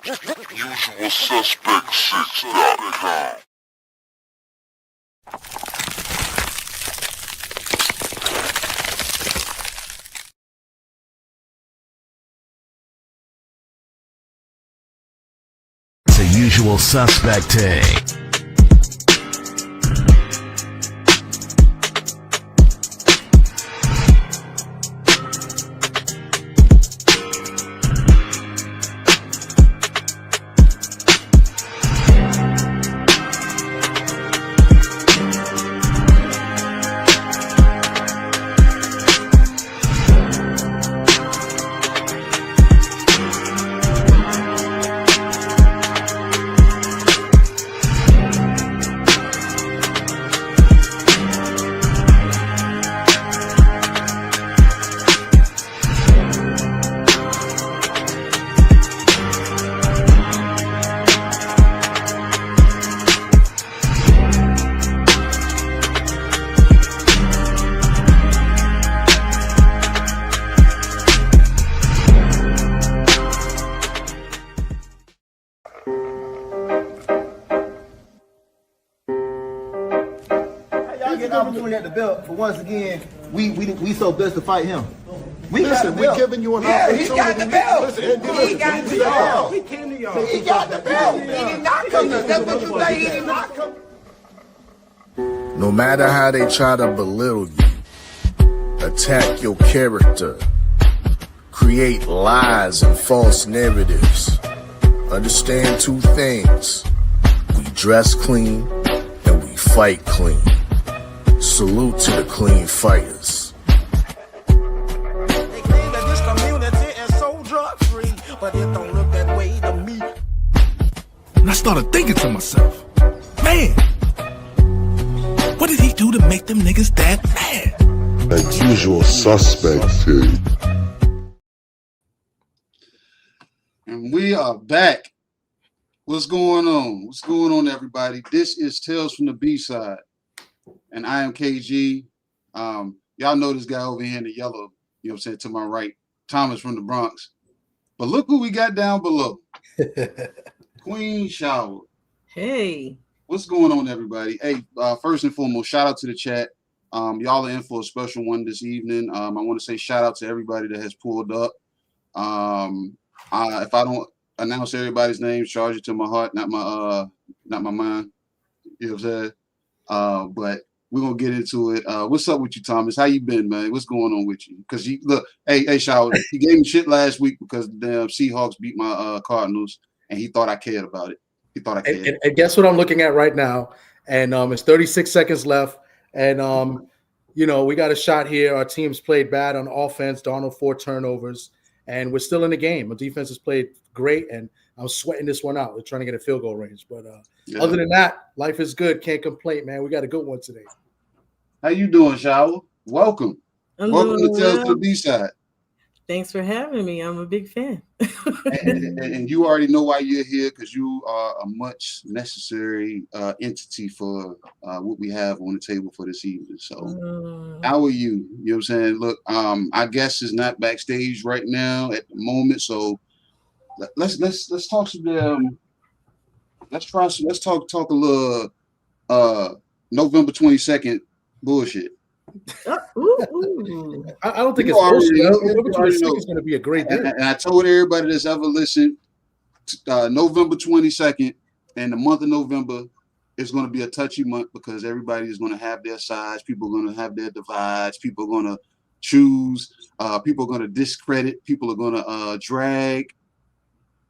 usualsuspect6.com. It's a usual suspect take. Opportunity at the belt, but once again, we so blessed to fight him. We're giving you an opportunity. He got the belt. He got the belt. He came to y'all. He got the belt. He did not come to. That's what you say. He did not come. No matter how they try to belittle you, attack your character, create lies and false narratives, understand two things. We dress clean and we fight clean. Salute to the clean fighters. They claim that this community is so drug-free, but it don't look that way to me. And I started thinking to myself, man, what did he do to make them niggas that mad? That usual suspect take. And we are back. What's going on? What's going on, everybody? This is Tales from the B-Side. And I am KG. Y'all know this guy over here in the yellow, you know what I'm saying, to my right, Thomas from the Bronx. But look who we got down below. Queen Shawa. Hey. What's going on, everybody? Hey, first and foremost, shout out to the chat. Y'all are in for a special one this evening. I want to say shout out to everybody that has pulled up. If I don't announce everybody's name, charge it to my heart, not my mind. You know what I'm saying? But we're gonna get into it. What's up with you, Thomas? How you been, man? What's going on with you? Because you look, hey, Shawa, he gave me shit last week because the damn Seahawks beat my Cardinals, and he thought I cared about it. He thought I cared. And guess what I'm looking at right now? And it's 36 seconds left, and you know, we got a shot here. Our team's played bad on offense. Darnold 4 turnovers, and we're still in the game. Our defense has played great, and I'm sweating this one out. We're trying to get a field goal range, but other than that, life is good. Can't complain, man. We got a good one today. How you doing, Shawa? Welcome. Welcome to Tales to the B-Side. Thanks for having me. I'm a big fan. and you already know why you're here, because you are a much necessary entity for what we have on the table for this evening. So how are you? You know what I'm saying? Look, I guess is not backstage right now at the moment. So let's talk some let's talk a little November 22nd bullshit. I don't think it's bullshit. November 22nd is going to be a great day. And I told everybody that's ever listened, November 22nd and the month of November is going to be a touchy month because everybody is going to have their sides. People are going to have their divides. People are going to choose. People are going to discredit. People are going to drag.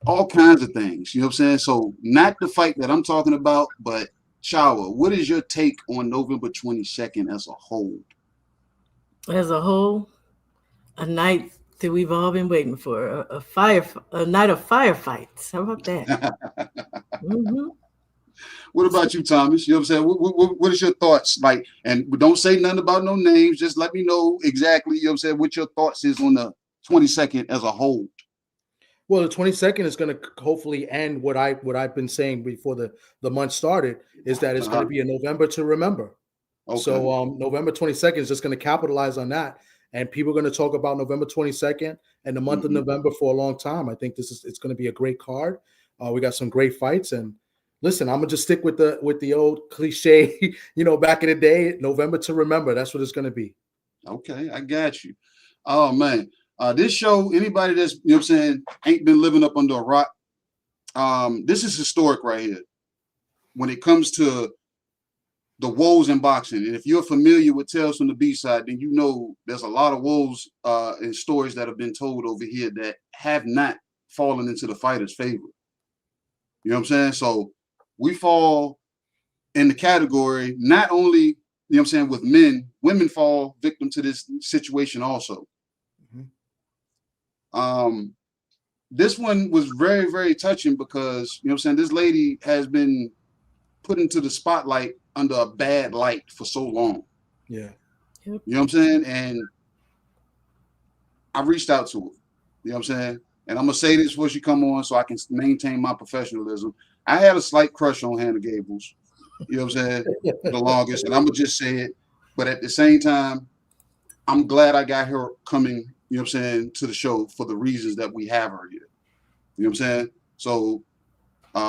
All kinds of things. You know what I'm saying? So not the fight that I'm talking about, but Shawa, what is your take on November 22nd as a whole? As a whole, a night that we've all been waiting for, a night of firefights. How about that? What about you, Thomas? You know what I'm saying? What is your thoughts? Like, and don't say nothing about no names. Just let me know exactly, you know what I'm saying, what your thoughts is on the 22nd as a whole. Well, the 22nd is going to hopefully end what I've been saying before the month started, is that it's going to be a November to remember. Okay. So November 22nd is just going to capitalize on that, and people are going to talk about November 22nd and the month of November for a long time. I think it's going to be a great card. We got some great fights, and listen, I'm gonna just stick with the old cliche, back in the day, November to remember. That's what it's gonna be. Okay, I got you. Oh man, this show, anybody that's ain't been living up under a rock. This is historic right here. When it comes to the woes in boxing, and if you're familiar with Tales from the B-Side, then you know there's a lot of woes and stories that have been told over here that have not fallen into the fighter's favor. You know what I'm saying? So we fall in the category not only, with men, women fall victim to this situation also. Mm-hmm. This one was very, very touching because, this lady has been put into the spotlight under a bad light for so long. Yeah. You know what I'm saying? And I reached out to her. You know what I'm saying? And I'm going to say this before she come on so I can maintain my professionalism. I had a slight crush on Hanna Gabriels. You know what I'm saying? The longest. And I'm going to just say it. But at the same time, I'm glad I got her coming, to the show for the reasons that we have her here. You know what I'm saying? So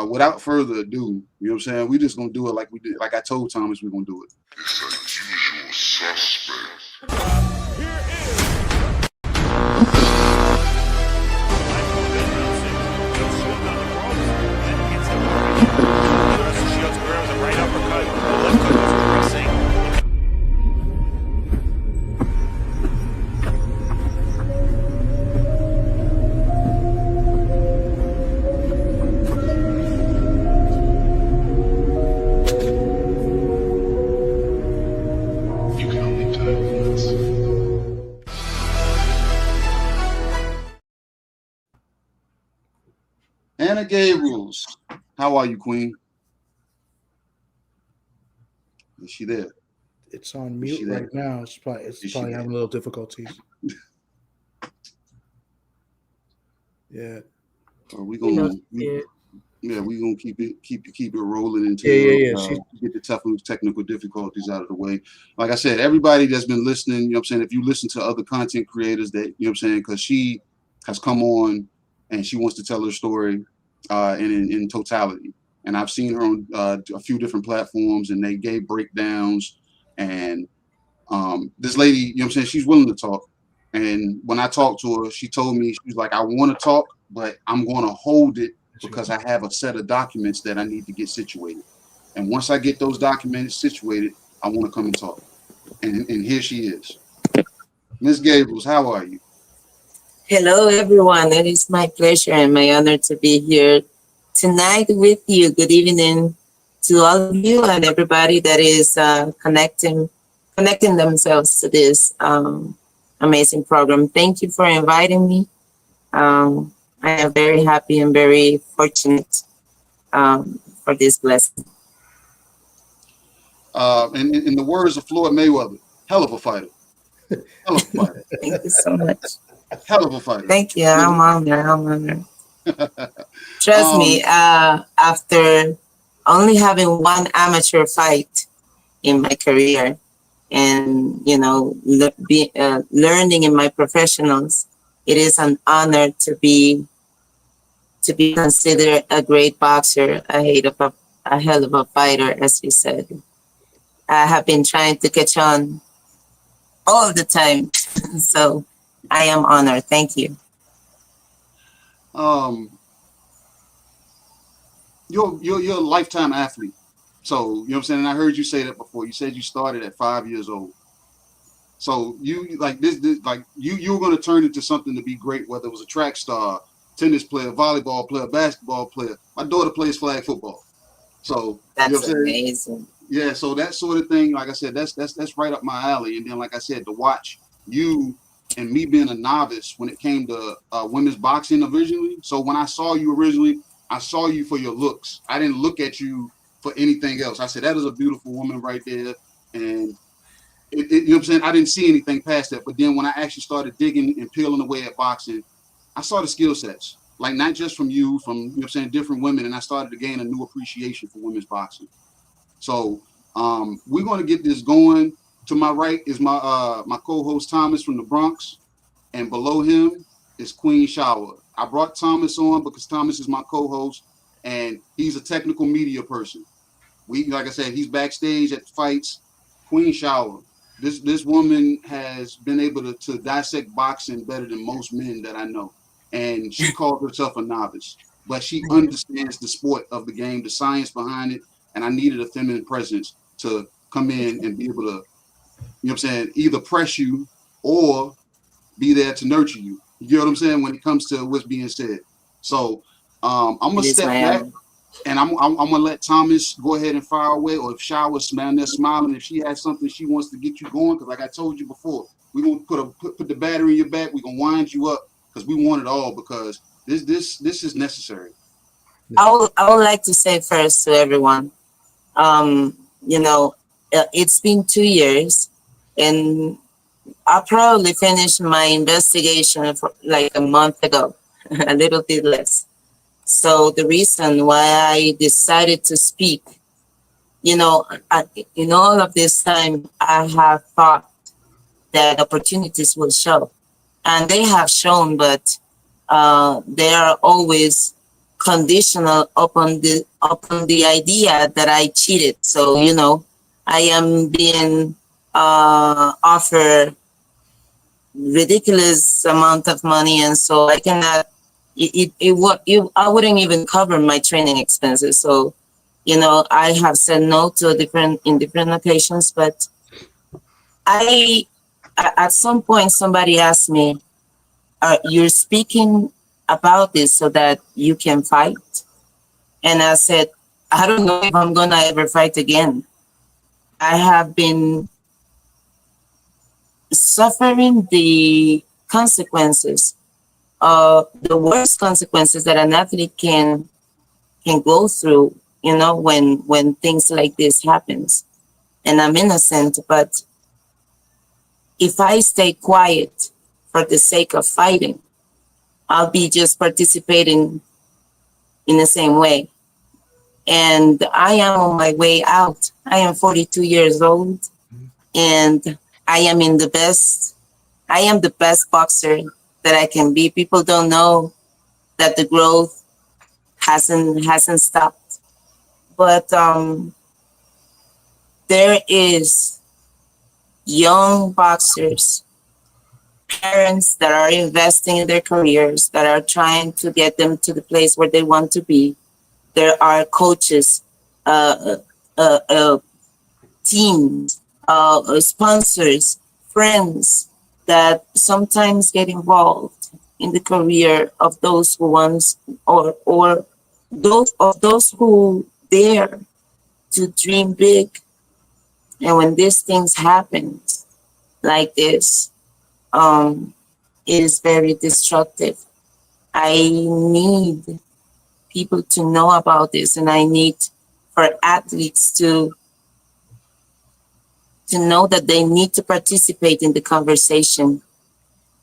without further ado, we just going to do it like we did. Like I told Thomas, we're going to do it. It's a usual suspect. Hanna Gabriels, how are you, Queen? Is she there? It's on mute right now. It's probably having a little difficulties. Yeah. We gonna keep it rolling until get the technical difficulties out of the way. Like I said, everybody that's been listening, if you listen to other content creators that, because she has come on and she wants to tell her story in totality. And I've seen her on a few different platforms, and they gave breakdowns. And this lady, she's willing to talk. And when I talked to her, she told me, she's like, I want to talk, but I'm going to hold it because I have a set of documents that I need to get situated. And once I get those documents situated, I want to come and talk. And here she is. Ms. Gabriels, how are you? Hello, everyone. It is my pleasure and my honor to be here tonight with you. Good evening to all of you and everybody that is connecting themselves to this amazing program. Thank you for inviting me. I am very happy and very fortunate for this blessing. In the words of Floyd Mayweather, hell of a fighter. Hell of a fighter. Thank you so much. Hell of a fighter. Thank you. I'm honored. Trust me, after only having one amateur fight in my career and, learning in my professionals, it is an honor to be considered a great boxer, a hell of a fighter, as you said. I have been trying to catch on all the time. So I am honored. Thank you. You're a lifetime athlete. So, you know what I'm saying? And I heard you say that before. You said you started at 5 years old. So you like this like you were going to turn into something to be great, whether it was a track star, tennis player, volleyball player, basketball player. My daughter plays flag football. So that's amazing. Yeah, so that sort of thing, like I said, that's right up my alley. And then, like I said, to watch you and me being a novice when it came to women's boxing originally. So when I saw you originally, I saw you for your looks. I didn't look at you for anything else. I said, that is a beautiful woman right there. And you know what I'm saying? I didn't see anything past that. But then when I actually started digging and peeling away at boxing, I saw the skill sets, like not just from you, from, you know what I'm saying, different women. And I started to gain a new appreciation for women's boxing. So we're going to get this going. To my right is my co-host Thomas from the Bronx, and below him is Queen Shawa. I brought Thomas on because Thomas is my co-host, and he's a technical media person. Like I said, he's backstage at fights. Queen Shawa. This woman has been able to dissect boxing better than most men that I know. And she calls herself a novice, but she understands the sport of the game, the science behind it. And I needed a feminine presence to come in and be able to, you know what I'm saying, either press you or be there to nurture you. You get what I'm saying when it comes to what's being said. So I'm gonna step back. And I'm gonna let Thomas go ahead and fire away, or if Shawa's down there smiling, if she has something she wants to get you going, because like I told you before, we're gonna put the battery in your back, we're gonna wind you up because we want it all, because this is necessary. I would like to say first to everyone, you know, it's been 2 years, and I probably finished my investigation for like a month ago, a little bit less. So the reason why I decided to speak, you know, in all of this time, I have thought that opportunities will show, and they have shown, but they are always conditional upon the idea that I cheated. So, you know, I am being offered ridiculous amount of money, and so I cannot. I wouldn't even cover my training expenses. So, you know, I have said no to different occasions. But at some point, somebody asked me, "You're speaking about this so that you can fight?" And I said, "I don't know if I'm gonna ever fight again. I have been suffering the consequences." The worst consequences that an athlete can go through, you know, when things like this happens. And I'm innocent, but if I stay quiet for the sake of fighting, I'll be just participating in the same way. And I am on my way out. I am 42 years old, and I am the best boxer that I can be. People don't know that the growth hasn't stopped. But there is young boxers, parents that are investing in their careers, that are trying to get them to the place where they want to be. There are coaches, teams, sponsors, friends that sometimes get involved in the career of those who once, or those who dare to dream big. And when these things happen like this, it is very destructive. I need people to know about this, and I need for athletes to know that they need to participate in the conversation,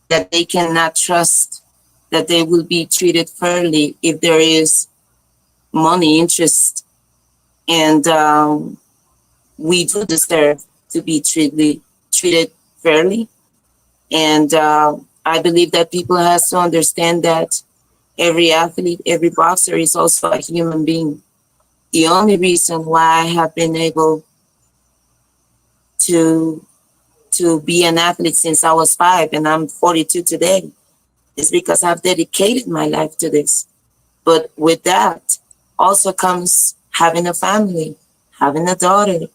that they cannot trust that they will be treated fairly if there is money interest. And we do deserve to be treated fairly. And I believe that people have to understand that every athlete, every boxer is also a human being. The only reason why I have been able to be an athlete since I was 5, and I'm 42 today, is because I've dedicated my life to this. But with that also comes having a family, having a daughter,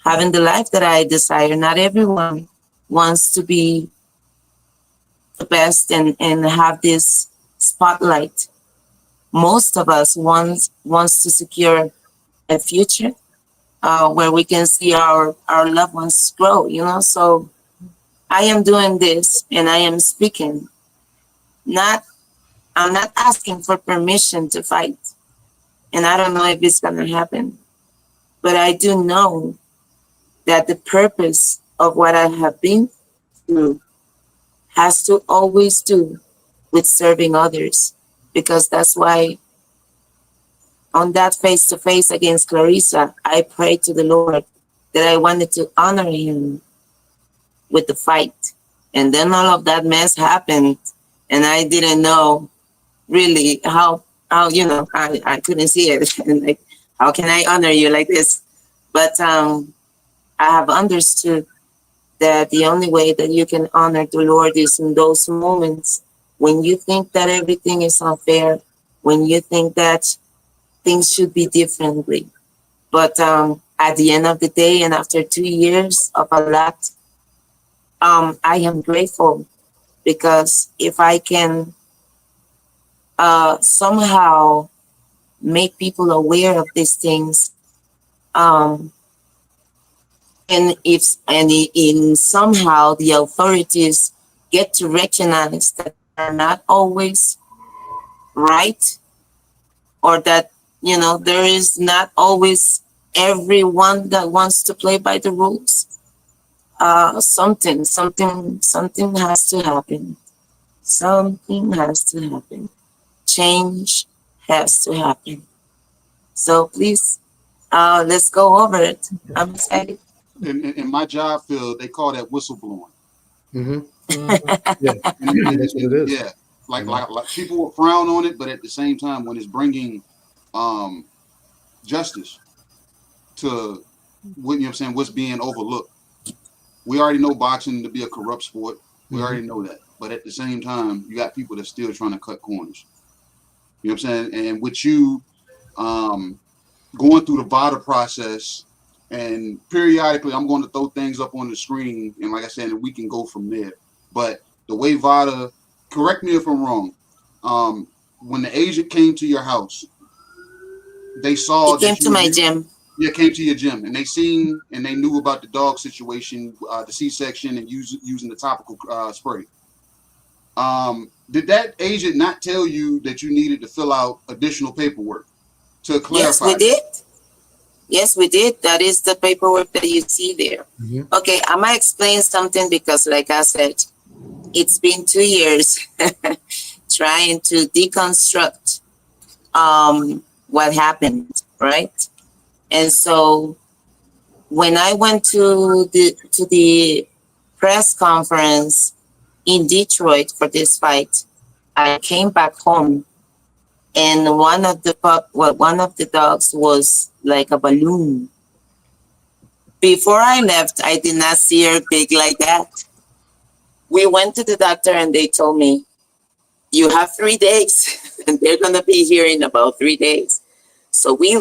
having the life that I desire. Not everyone wants to be the best and have this spotlight. Most of us wants to secure a future where we can see our loved ones grow, you know. So I am doing this, and I am speaking. I'm not asking for permission to fight, and I don't know if it's gonna happen, but I do know that the purpose of what I have been through has to always do with serving others, because that's why on that face-to-face against Clarissa, I prayed to the Lord that I wanted to honor him with the fight. And then all of that mess happened, and I didn't know really how I couldn't see it. And like, how can I honor you like this? But I have understood that the only way that you can honor the Lord is in those moments when you think that everything is unfair, when you think that things should be differently. But at the end of the day, and after 2 years of a lot, I am grateful because if I can somehow make people aware of these things, um, in somehow the authorities get to recognize that they are not always right, or that there is not always everyone that wants to play by the rules. Something has to happen. Something has to happen. Change has to happen. So please, let's go over it. I'm excited. In my job field, they call that whistleblowing. Mm-hmm. Yeah, that's what it is. Yeah, like people will frown on it, but at the same time, when it's bringing justice to what's being overlooked. We already know boxing to be a corrupt sport. We already know that. But at the same time, you got people that's still trying to cut corners. You know what I'm saying? And with you going through the VADA process, and periodically I'm going to throw things up on the screen, and like I said, we can go from there. But the way VADA, correct me if I'm wrong, when the agent came to your house, they saw he came to my gym. Yeah, came to your gym, and they seen and they knew about the dog situation, the C-section, and using the topical spray. Did that agent not tell you that you needed to fill out additional paperwork to clarify? Yes, we did. Yes, we did. That is the paperwork that you see there. Mm-hmm. Okay, I might explain something because, like I said, it's been 2 years trying to deconstruct what happened, right? And so when I went to the press conference in Detroit for this fight, I came back home, and one of the dogs was like a balloon. Before I left, I did not see her big like that. We went to the doctor and they told me, you have 3 days and they're going to be here in about 3 days. So we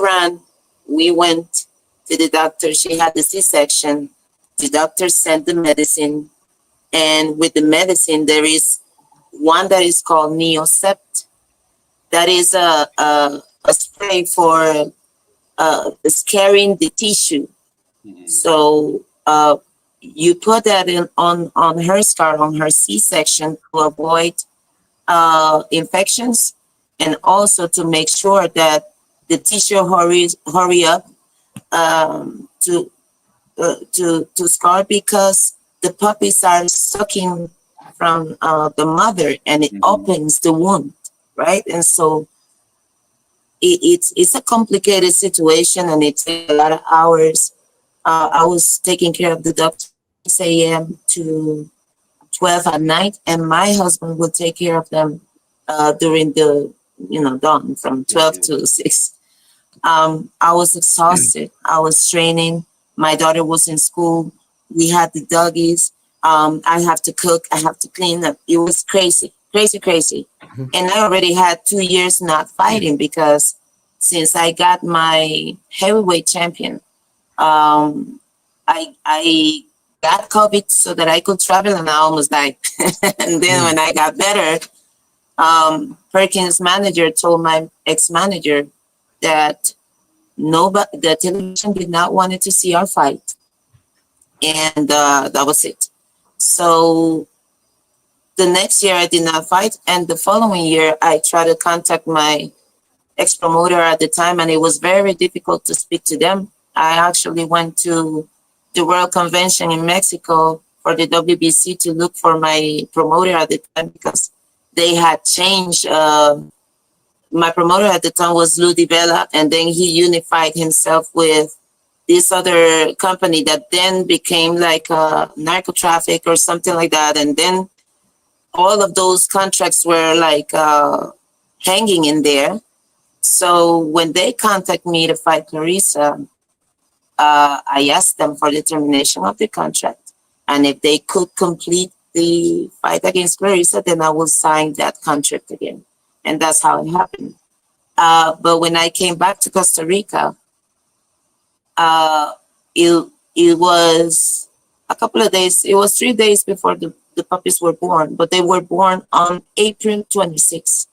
went to the doctor. She had the C-section. The doctor sent the medicine. And with the medicine, there is one that is called Neocept. That is a spray for scarring the tissue. Mm-hmm. So you put that on her scar, on her C-section, to avoid infections, and also to make sure that the tissue hurry up to scar, because the puppies are sucking from the mother, and it opens the wound, right? And so it's a complicated situation, and it takes a lot of hours. I was taking care of the dog 6 a.m. to 12 at night, and my husband would take care of them during the dawn from 12 to 6. I was exhausted. I was training. My daughter was in school. We had the doggies. I have to cook. I have to clean up. It was crazy. And I already had 2 years not fighting, because since I got my heavyweight champion, I got COVID so that I could travel, and I almost died. And then when I got better, Perkins' manager told my ex-manager that the television did not want to see our fight. And that was it. So the next year I did not fight. And the following year I tried to contact my ex-promoter at the time, and it was very difficult to speak to them. I actually went to the World Convention in Mexico for the WBC to look for my promoter at the time, because they had changed. My promoter at the time was Lou DiBella, and then he unified himself with this other company that then became like a narco traffic or something like that. And then all of those contracts were like hanging in there. So when they contact me to fight Clarissa, I asked them for the termination of the contract. And if they could complete the fight against Clarissa, then I will sign that contract again. And that's how it happened. But when I came back to Costa Rica, it was a couple of days, it was 3 days before the puppies were born, but they were born on April 26th.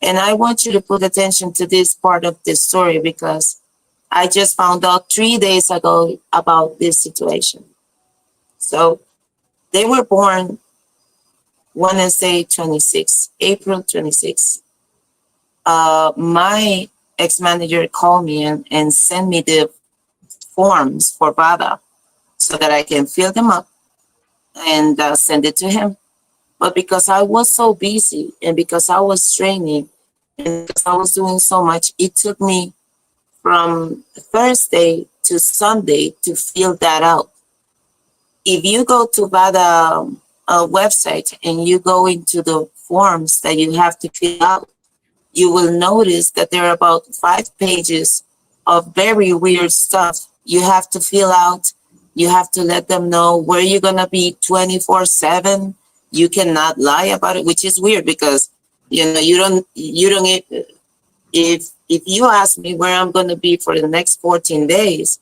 And I want you to put attention to this part of the story because I just found out 3 days ago about this situation. So they were born, want to say 26, April 26. My ex-manager called me and sent me the forms for VADA so that I can fill them up and send it to him. But because I was so busy and because I was training and because I was doing so much, it took me from Thursday to Sunday to fill that out. If you go to VADA website and you go into the forms that you have to fill out, you will notice that there are about 5 pages of very weird stuff you have to fill out. You have to let them know where you're going to be 24/7. You cannot lie about it, which is weird because, you don't, if you ask me where I'm going to be for the next 14 days,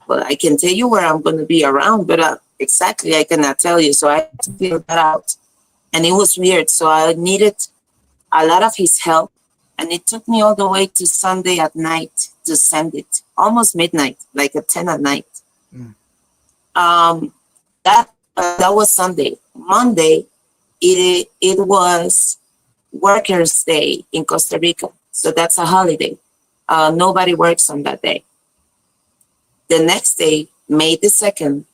well, I can tell you where I'm going to be around, but exactly, I cannot tell you. So I had to fill that out. And it was weird. So I needed a lot of his help. And it took me all the way to Sunday at night to send it, almost midnight, like at 10 at night. That was Sunday. Monday, it was Workers' Day in Costa Rica. So that's a holiday. Nobody works on that day. The next day, May the 2nd,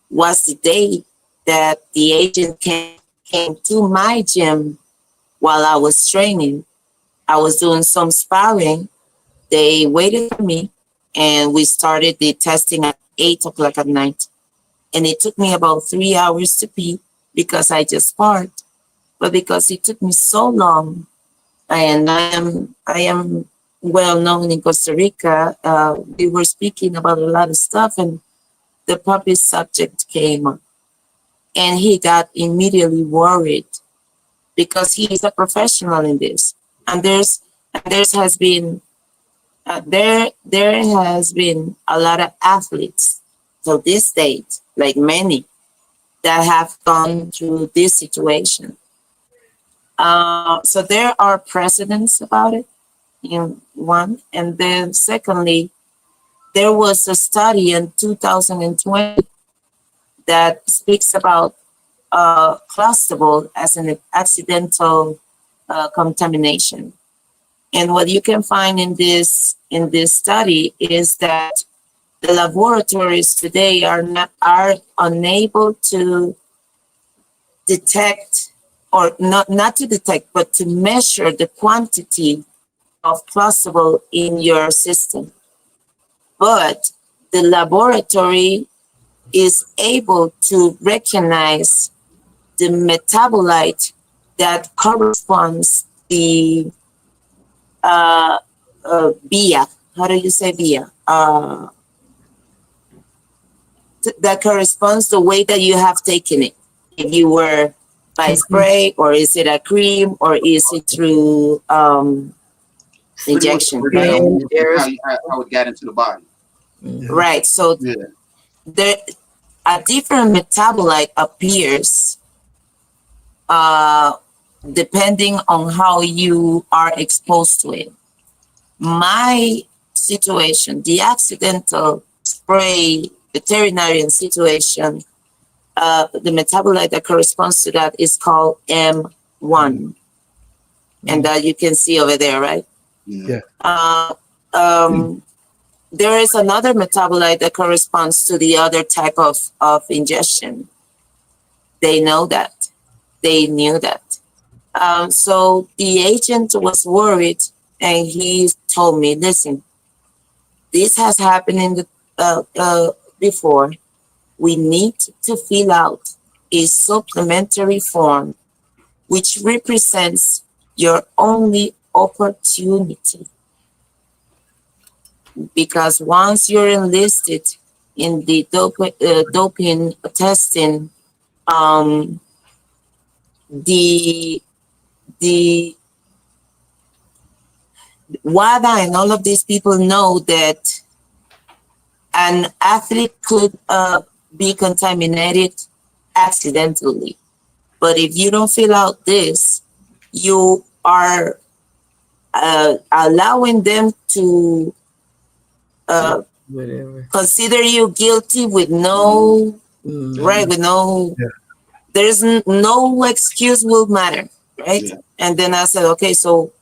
was the day that the agent came to my gym while I was training. I was doing some sparring. They waited for me and we started the testing at 8 o'clock at night. And it took me about 3 hours to pee because I just sparred. But because it took me so long, and I am well known in Costa Rica, we were speaking about a lot of stuff and the puppy subject came up. And he got immediately worried because he is a professional in this. And there has been a lot of athletes to this date, like many, that have gone through this situation. So there are precedents about it, one. And then secondly, there was a study in 2020 that speaks about clostridial as an accidental contamination. And what you can find in this study is that the laboratories today are unable to detect, or not to detect, but to measure the quantity of clostridial in your system. But the laboratory is able to recognize the metabolite that corresponds the via. How do you say via? That corresponds the way that you have taken it. If you were by spray, or is it a cream, or is it through injection? How it got into the body. Right. So there, a different metabolite appears depending on how you are exposed to it. My situation, the accidental spray veterinarian situation, the metabolite that corresponds to that is called M1. And that you can see over there, right? Yeah. There is another metabolite that corresponds to the other type of ingestion. They know that. They knew that. So the agent was worried and he told me, listen, this has happened in the before. We need to fill out a supplementary form which represents your only opportunity because once you're enlisted in the doping testing, the the WADA and all of these people know that an athlete could be contaminated accidentally. But if you don't fill out this, you are allowing them to Whatever. consider you guilty with no right, with no, there's no excuse will matter, right? Yeah. And then I said, okay, so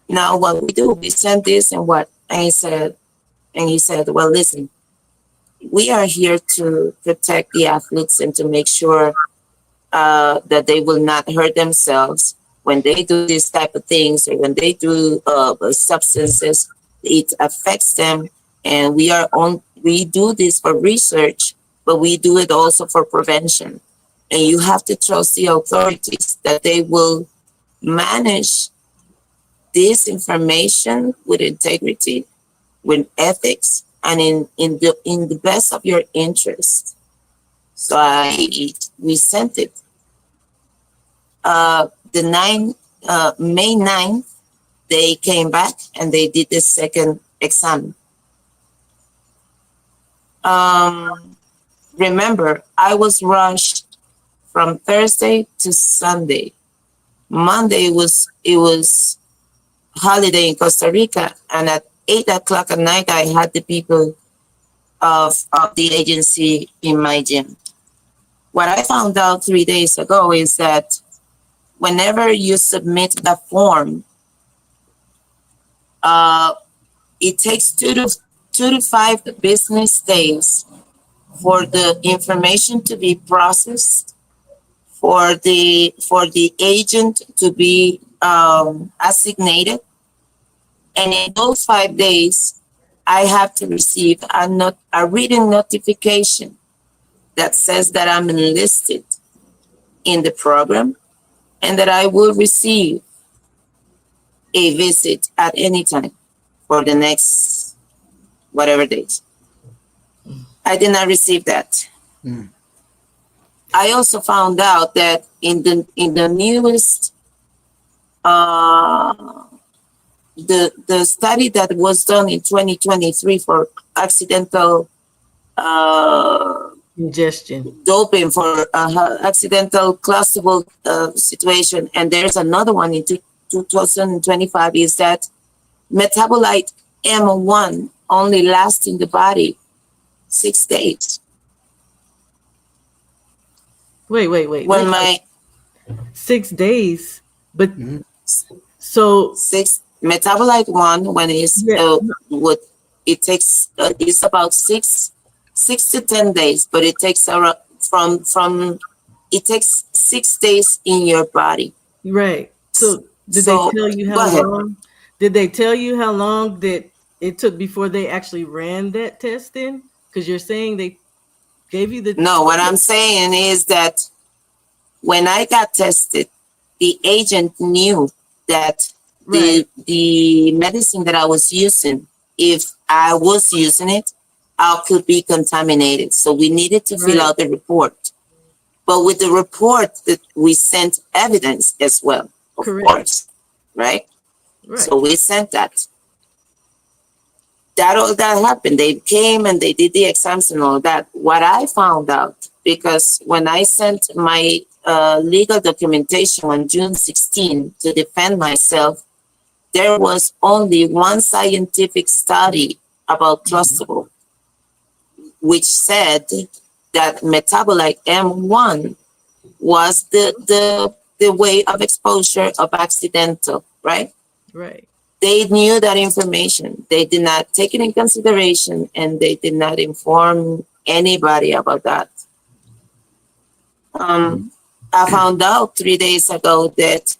now what we do, we send this and what? And he said, well, listen, we are here to protect the athletes and to make sure that they will not hurt themselves when they do these type of things, or when they do substances. It affects them, and we do this for research, but we do it also for prevention. And you have to trust the authorities that they will manage this information with integrity, with ethics, and in the best of your interest. So we sent it. May 9th, they came back and they did the second exam. Remember, I was rushed from Thursday to Sunday. Monday it was holiday in Costa Rica, and at 8 o'clock at night, I had the people of the agency in my gym. What I found out 3 days ago is that whenever you submit a form, it takes 2 to 5 business days for the information to be processed, for the agent to be assignated, and in those 5 days, I have to receive a written notification that says that I'm enlisted in the program and that I will receive a visit at any time for the next whatever days. I did not receive that. I also found out that in the newest the study that was done in 2023 for accidental ingestion doping for accidental clustable situation, and there's another one in 2025, is that metabolite M1 only lasts in the body 6 days. Wait. When my 6 days, but so metabolite 1, when it's what it takes, it's about 6 to 10 days, but it takes around it takes 6 days in your body. Right. So did they tell you how long? Did they tell you how long that it took before they actually ran that test in? Because you're saying they gave you the... No, what I'm saying is that when I got tested, the agent knew that the medicine that I was using, if I was using it, I could be contaminated. So we needed to fill out the report. But with the report, that we sent evidence as well, of course, right? So we sent that. All that happened. They came and they did the exams and all that. What I found out, because when I sent my legal documentation on June 16 to defend myself, there was only one scientific study about clustable, which said that metabolite M1 was the way of exposure of accidental, right? Right. They knew that information. They did not take it in consideration, and they did not inform anybody about that. I found out 3 days ago that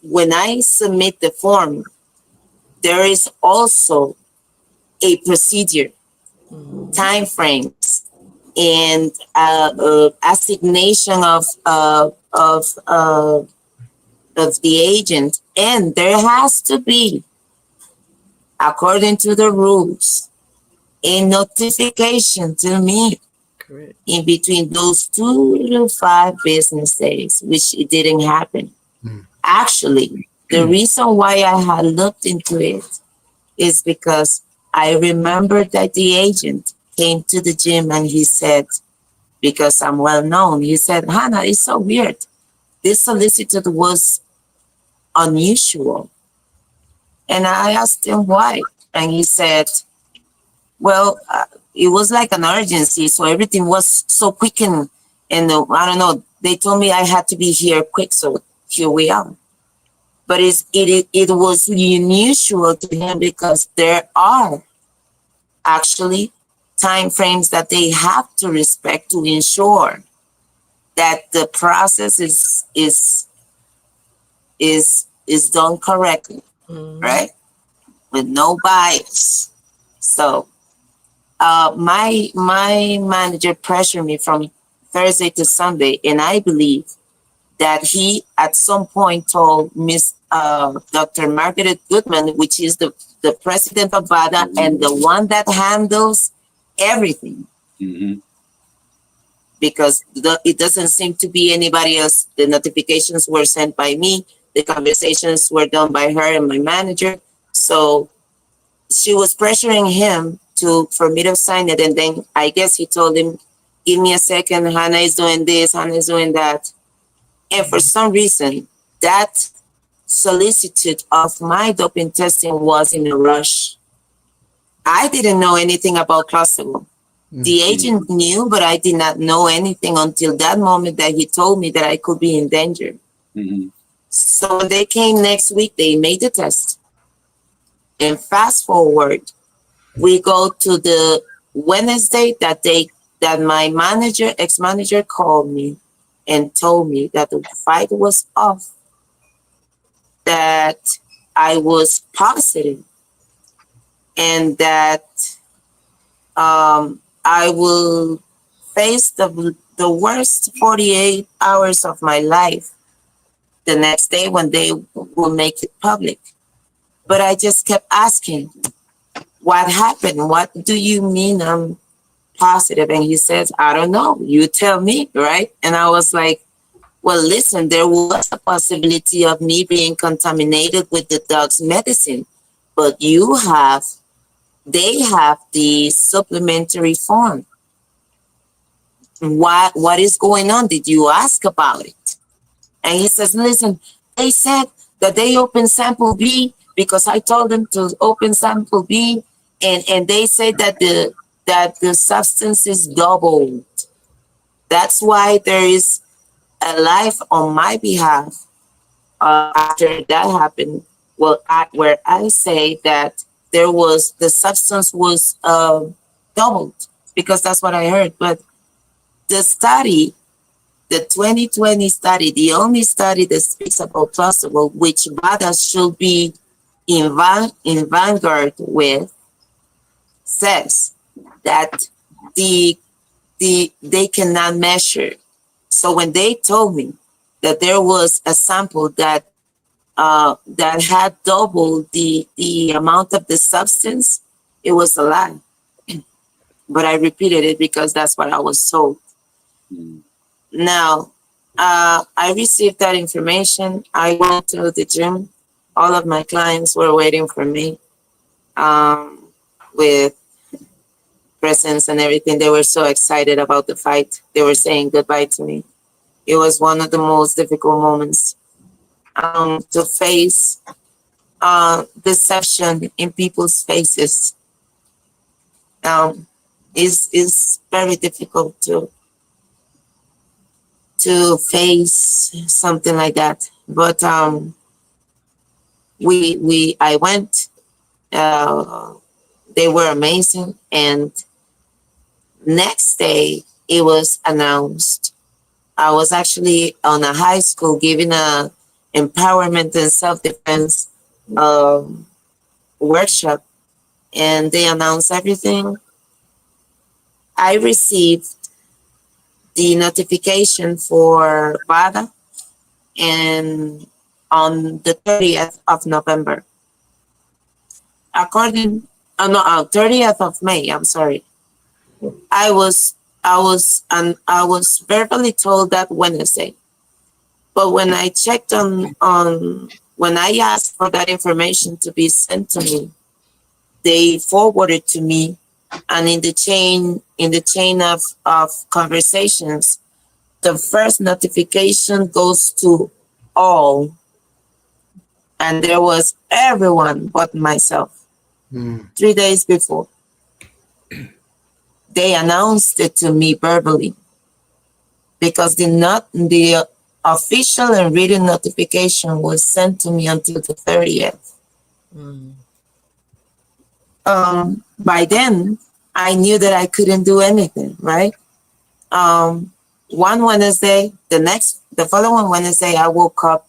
when I submit the form, there is also a procedure, time frames, and assignation of the agent, and there has to be according to the rules, a notification to me Correct. in between those 2 to 5 business days, which it didn't happen. Actually, the reason why I had looked into it is because I remember that the agent came to the gym and he said, because I'm well known, he said, Hannah, it's so weird. This solicitor was unusual. And I asked him why. And he said, well, it was like an urgency. So everything was so quick and I don't know, they told me I had to be here quick. So here we are. But it was unusual to him because there are actually time frames that they have to respect to ensure that the process is done correctly, right? With no bias. So my manager pressured me from Thursday to Sunday, and I believe that he at some point told Miss Dr. Margaret Goodman, which is the president of VADA and the one that handles everything. Because it doesn't seem to be anybody else. The notifications were sent by me. The conversations were done by her and my manager. So she was pressuring him for me to sign it. And then I guess he told him, give me a second. Hannah is doing this. Hannah is doing that. And for some reason, that solicitude of my doping testing was in a rush. I didn't know anything about Kosovo. The agent knew, but I did not know anything until that moment that he told me that I could be in danger. So when they came next week, they made the test. And fast forward, we go to the Wednesday that my ex-manager called me and told me that the fight was off, that I was positive, and that I will face the worst 48 hours of my life the next day when they will make it public. But I just kept asking, what happened? What do you mean I'm positive? And he says, I don't know. You tell me, right? And I was like, well, listen, there was a possibility of me being contaminated with the dog's medicine, but they have the supplementary form. What is going on? Did you ask about it? And he says, listen, they said that they opened sample B because I told them to open sample B, and they said that the substance is doubled. That's why there is a life on my behalf after that happened. Well, where I say that the substance was doubled, because that's what I heard. But the study, the 2020 study, the only study that speaks about placebo, which VADA should be in vanguard with, says that they cannot measure. So when they told me that there was a sample that had double the amount of the substance, it was a lie. But I repeated it because that's what I was told. Now, I received that information. I went to the gym. All of my clients were waiting for me with presents and everything. They were so excited about the fight. They were saying goodbye to me. It was one of the most difficult moments to face deception in people's faces. Is very difficult to face something like that. But I went. They were amazing, and next day it was announced. I was actually on a high school giving a empowerment and self-defense workshop, and they announced everything. I received the notification for VADA and on the 30th of November. according, no, 30th of May. I'm sorry. I was verbally told that Wednesday, but when I checked when I asked for that information to be sent to me, they forwarded to me, and in the chain of conversations, the first notification goes to all, and there was everyone but myself. 3 days before, they announced it to me verbally, because the official and written notification was sent to me until the 30th. By then, I knew that I couldn't do anything, right? One Wednesday, the following Wednesday, I woke up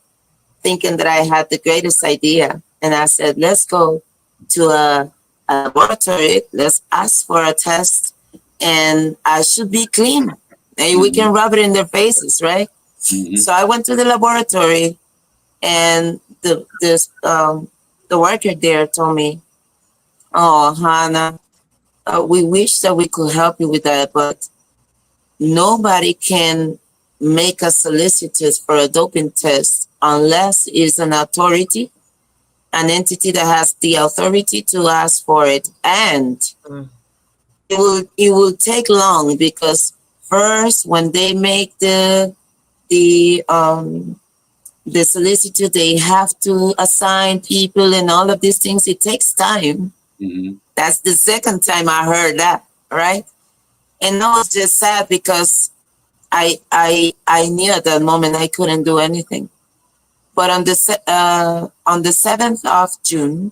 thinking that I had the greatest idea. And I said, let's go to a laboratory, let's ask for a test, and I should be clean. And we can rub it in their faces, right? So I went to the laboratory, and the worker there told me, "Oh, Hannah, we wish that we could help you with that, but nobody can make a solicited for a doping test unless it's an authority, an entity that has the authority to ask for it, and it will take long, because first, when they make the solicitude, they have to assign people and all of these things. It takes time." That's the second time I heard that, right? And I was just sad, because I knew at that moment I couldn't do anything. But on the 7th of June,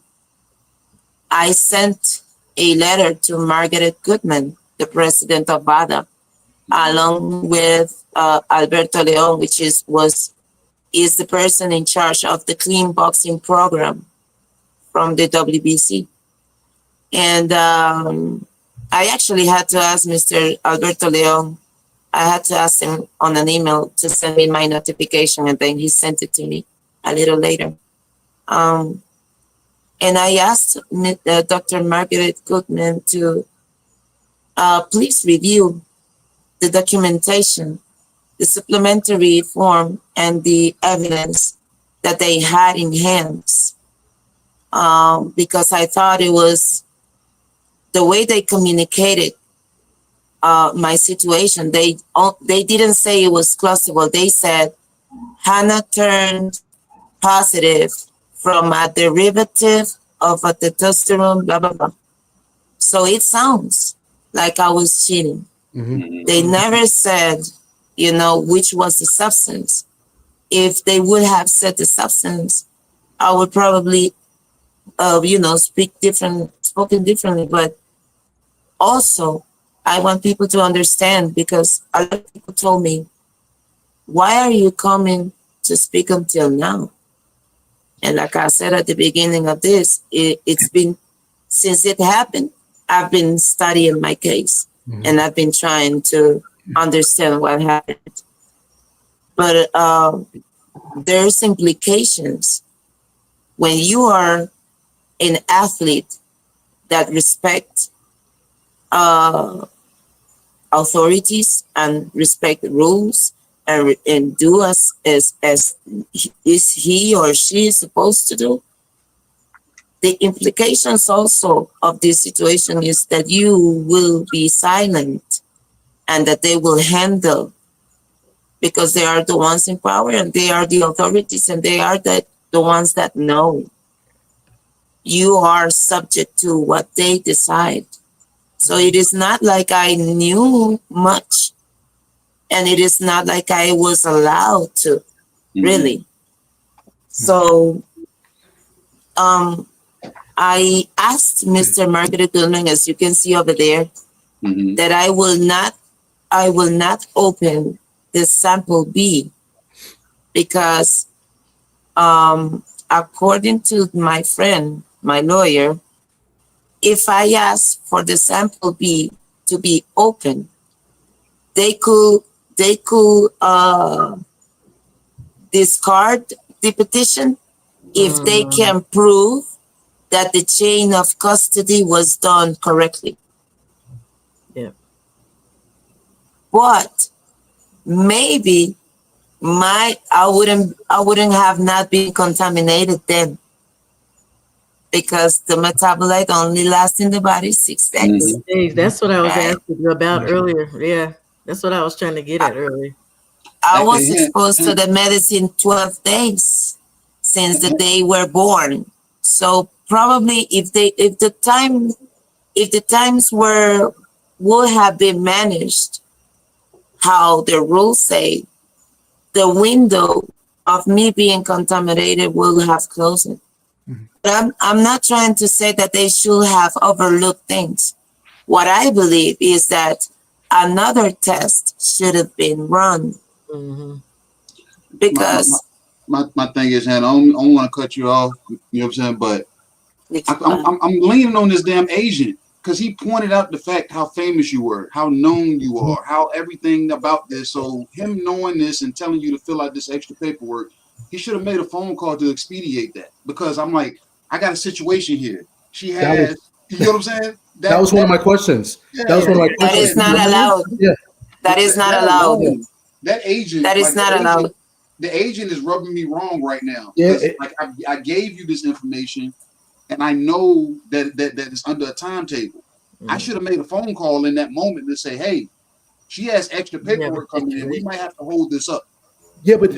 I sent a letter to Margaret Goodman, the president of VADA, along with Alberto Leon, which is the person in charge of the clean boxing program from the WBC. And I actually had to ask Mr. Alberto Leon, I had to ask him on an email to send me my notification, and then he sent it to me a little later. And I asked Dr. Margaret Goodman to please review the documentation, the supplementary form, and the evidence that they had in hands, because I thought it was the way they communicated my situation. They didn't say it was plausible. They said Hannah turned positive from a derivative of a testosterone, blah, blah, blah. So it sounds like I was cheating. They never said, which was the substance. If they would have said the substance, I would probably, spoken differently. But also, I want people to understand, because a lot of people told me, why are you coming to speak until now? And like I said at the beginning of this, it's been, since it happened, I've been studying my case, and I've been trying to understand what happened. But there's implications when you are an athlete that respects authorities and respect rules, and do as is he or she is supposed to do. The implications also of this situation is that you will be silent, and that they will handle, because they are the ones in power, and they are the authorities, and they are the ones that know. You are subject to what they decide. So it is not like I knew much, and it is not like I was allowed to, really. So I asked Mr. Margaret Goodman, as you can see over there, that I will not open the sample B, because according to my friend, my lawyer, if I ask for the sample B to be open, they could discard the petition if they can prove that the chain of custody was done correctly. Yeah. But maybe I wouldn't have not been contaminated then, because the metabolite only lasts in the body 6 days. That's what I was Right? asking you about earlier. Yeah, that's what I was trying to get at earlier. I was exposed to the medicine 12 days since the day we're born. So probably if the times would have been managed how the rules say, the window of me being contaminated will have closed. But I'm not trying to say that they should have overlooked things. What I believe is that another test should have been run. Because my thing is, Hannah, I don't want to cut you off, you know what I'm saying, but I'm leaning on this damn agent, because he pointed out the fact how famous you were, how known you are, how everything about this. So him knowing this and telling you to fill out this extra paperwork, he should have made a phone call to expedite that. Because I'm like, I got a situation here. She has, you know what I'm saying? That was one of my questions. That was one of my questions. That is not allowed. Yeah. That is not allowed. That agent. That is not allowed. The agent is rubbing me wrong right now. Yeah. Like I gave you this information, and I know that it's under a timetable. I should have made a phone call in that moment to say, hey, she has extra paperwork coming in. We might have to hold this up. Yeah, but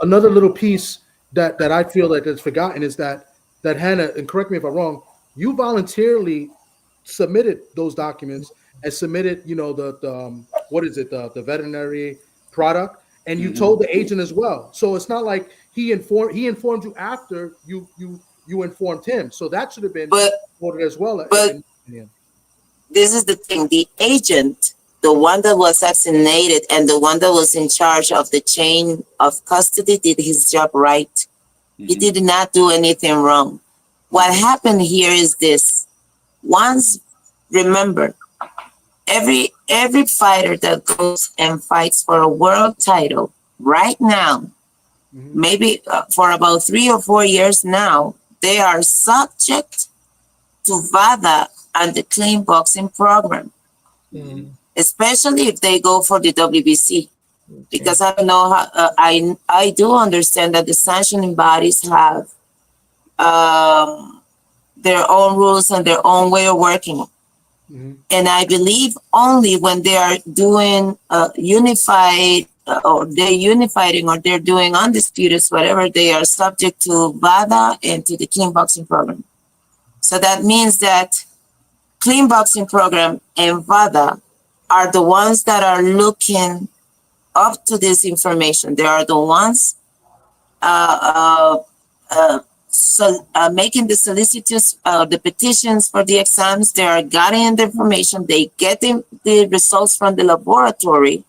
another little piece that I feel like is forgotten is that Hannah, and correct me if I'm wrong, you voluntarily submitted those documents and submitted, the what is it, the veterinary product, and you told the agent as well. So it's not like he informed you after you informed him. So that should have been ordered as well. But this is the thing: the agent, the one that was assassinated and the one that was in charge of the chain of custody, did his job right. He did not do anything wrong. What happened here is this: remember, every fighter that goes and fights for a world title right now, maybe for about 3 or 4 years now, they are subject to VADA and the clean boxing program, especially if they go for the WBC. Because I don't know how, I do understand that the sanctioning bodies have their own rules and their own way of working. And I believe only when they are doing unified or they're unifying or they're doing undisputed, whatever, they are subject to VADA and to the clean boxing program. So that means that clean boxing program and VADA are the ones that are looking up to this information. They are the ones making the solicitudes, the petitions for the exams. They are gathering the information. They get the results from the laboratory.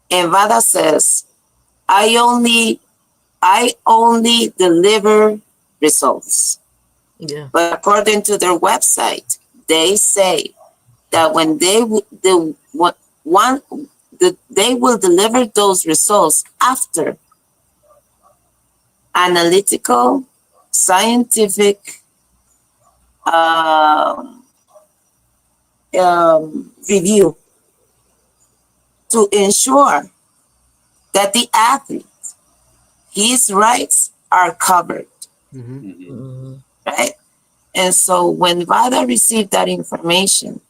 And VADA says, I only deliver results. Yeah. But according to their website, they say that when they will deliver those results after analytical, scientific review to ensure that the athlete, his rights are covered. Right? And so when VADA received that information,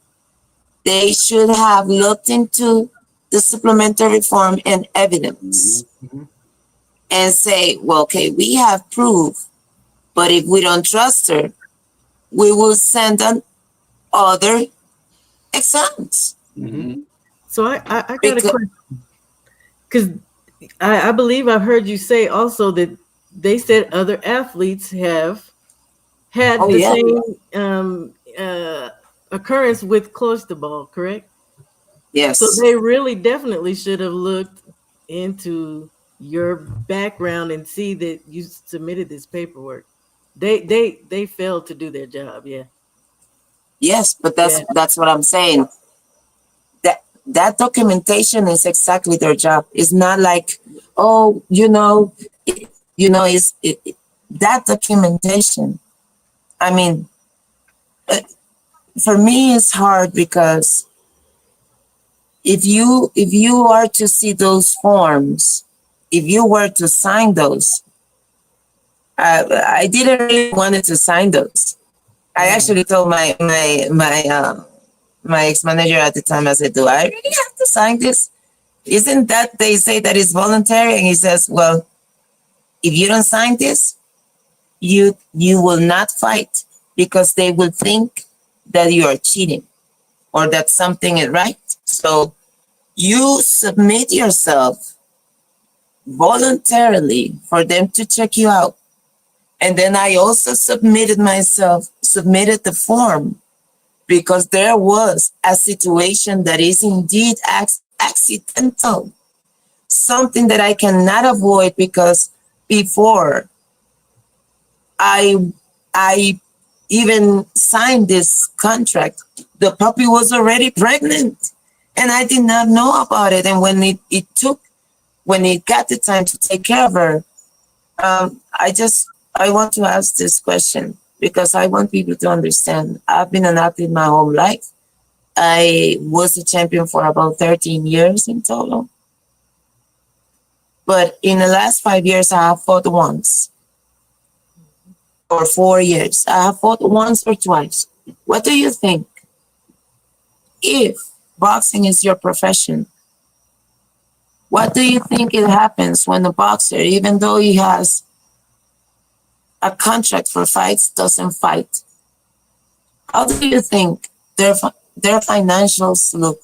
they should have looked into the supplementary form and evidence and say, well, okay, we have proof, but if we don't trust her, we will send on other exams. So I got a question, because I believe I've heard you say also that they said other athletes have had the same occurrence with cloisterball, correct? Yes. So they really definitely should have looked into your background and see that you submitted this paperwork. They failed to do their job. Yeah. Yes, but that's what I'm saying. That documentation is exactly their job. It's not like, that documentation I mean, for me, it's hard because if you are to see those forms, if you were to sign those, I didn't really wanted to sign those. I actually told my ex manager at the time. I said, "Do I really have to sign this? Isn't that they say that it's voluntary?" And he says, "Well, if you don't sign this, you will not fight because they will think that you are cheating or that something is right. So you submit yourself voluntarily for them to check you out." And then I also submitted the form because there was a situation that is indeed accidental, something that I cannot avoid because before I even signed this contract, the puppy was already pregnant and I did not know about it. And when it got the time to take care of her, I want to ask this question because I want people to understand. I've been an athlete my whole life. I was a champion for about 13 years in total. But in the last 5 years, I have fought once. Or 4 years. I have fought once or twice. What do you think? If boxing is your profession, what do you think it happens when a boxer, even though he has a contract for fights, doesn't fight? How do you think their financials look?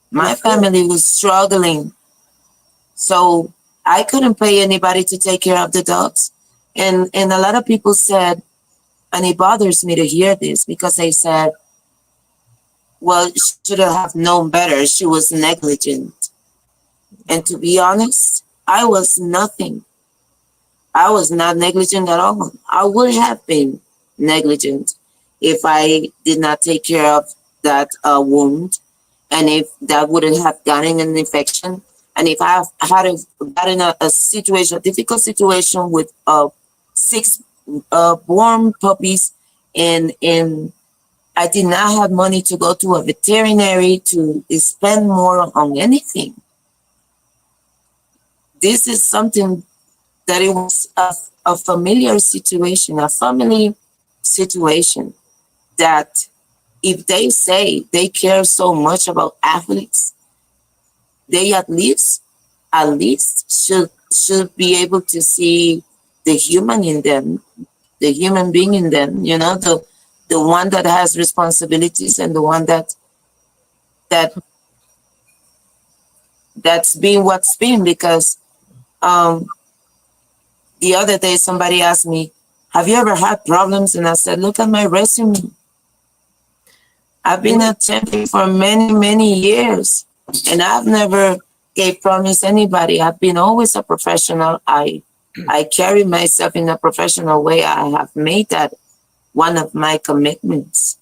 My family was struggling, so I couldn't pay anybody to take care of the dogs. And a lot of people said, and it bothers me to hear this because they said, well, she should have known better. She was negligent. And to be honest, I was nothing. I was not negligent at all. I would have been negligent if I did not take care of that wound, and if that wouldn't have gotten an infection, and if I had gotten a situation, a difficult situation with 6 born puppies, and I did not have money to go to a veterinary to spend more on anything. This is something that it was a familiar situation, a family situation, that if they say they care so much about athletes, they at least should be able to see the human in them, the human being in them, you know, the one that has responsibilities and the one that's been what's been. Because the other day somebody asked me, have you ever had problems? And I said, look at my resume. I've been a champion for many, many years, and I've never gave promise anybody. I've been always a professional. I carry myself in a professional way. I have made that one of my commitments.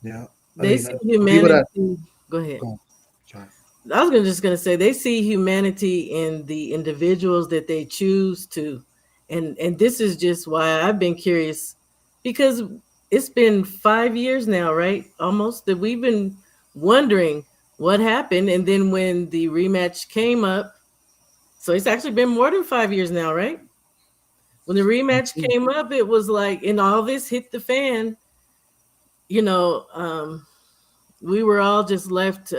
Yeah. They see humanity. Go ahead. I was just going to say they see humanity in the individuals that they choose to. And this is just why I've been curious, because it's been 5 years now, right? Almost, that we've been wondering what happened. And then when the rematch came up, so it's actually been more than 5 years now, right? When the rematch came up, it was like, and all this hit the fan, you know, we were all just left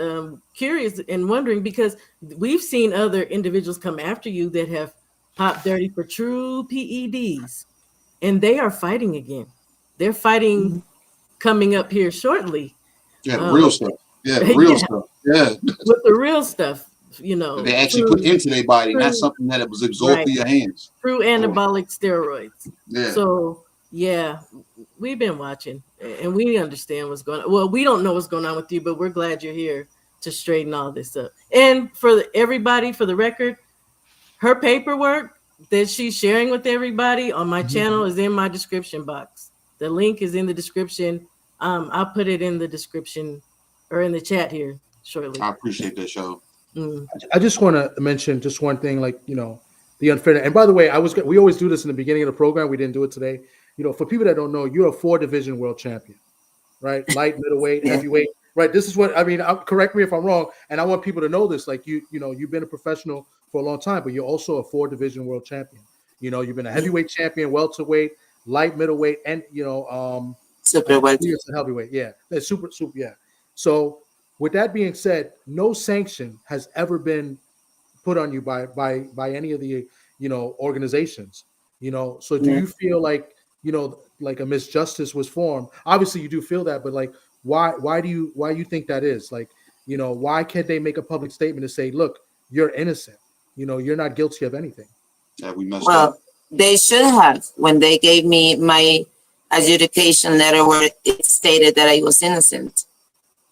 curious and wondering, because we've seen other individuals come after you that have popped dirty for true PEDs, and they are fighting again. They're fighting coming up here shortly. Yeah, real stuff. Yeah, real stuff. Yeah. With the real stuff, you know. They actually put into their body, not something that it was absorbed through your hands. Through anabolic steroids. Yeah. So, yeah, we've been watching, and we understand what's going on. Well, we don't know what's going on with you, but we're glad you're here to straighten all this up. And for everybody, for the record, her paperwork that she's sharing with everybody on my channel is in my description box. The link is in the description. I'll put it in the description or in the chat here shortly. I appreciate that, show. I just want to mention just one thing, like, you know, the unfairness. And by the way, we always do this in the beginning of the program. We didn't do it today. for people that don't know, you're a 4-division world champion, right? Light, middleweight, heavyweight, right? This is what I mean. Correct me if I'm wrong, and I want people to know this. Like you've been a professional for a long time, but you're also a 4-division world champion. You've been a heavyweight champion, welterweight, light, middleweight, and super welterweight. Heavyweight. Yeah, that's super. Yeah. So with that being said, no sanction has ever been put on you by any of the organizations. So do you feel like like a misjustice was formed? Obviously, you do feel that, but like, why do you think that is? Like, why can't they make a public statement to say, look, you're innocent. You're not guilty of anything. Yeah, we messed up. They should have when they gave me my adjudication letter where it stated that I was innocent.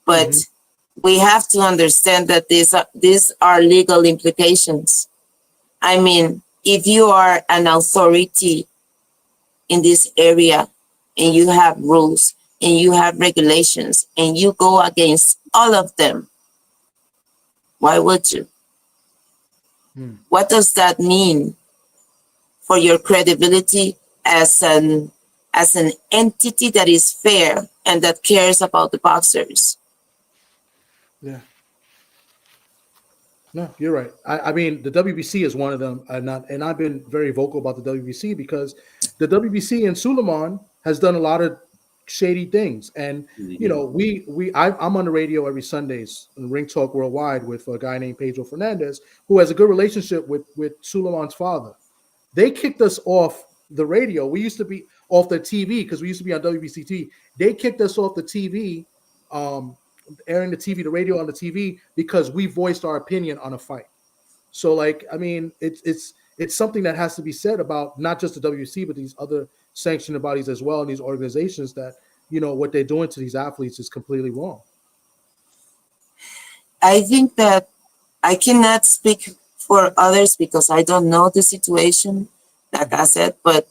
But we have to understand that these are legal implications. I mean, if you are an authority in this area and you have rules and you have regulations and you go against all of them, why would you? What does that mean for your credibility as an entity that is fair and that cares about the boxers? Yeah. No, you're right. I mean, the WBC is one of them, and I've been very vocal about the WBC because the WBC and Suleiman has done a lot of shady things, and I'm on the radio every Sundays on Ring Talk Worldwide with a guy named Pedro Fernandez who has a good relationship with Suleiman's father. They kicked us off the radio. We used to be off the TV because we used to be on WBC TV. They kicked us off the TV. Airing the radio on the TV because we voiced our opinion on a fight. So like, I mean, it's something that has to be said about not just the WC, but these other sanctioning bodies as well, and these organizations that, what they're doing to these athletes is completely wrong. I think that I cannot speak for others because I don't know the situation, like I said, but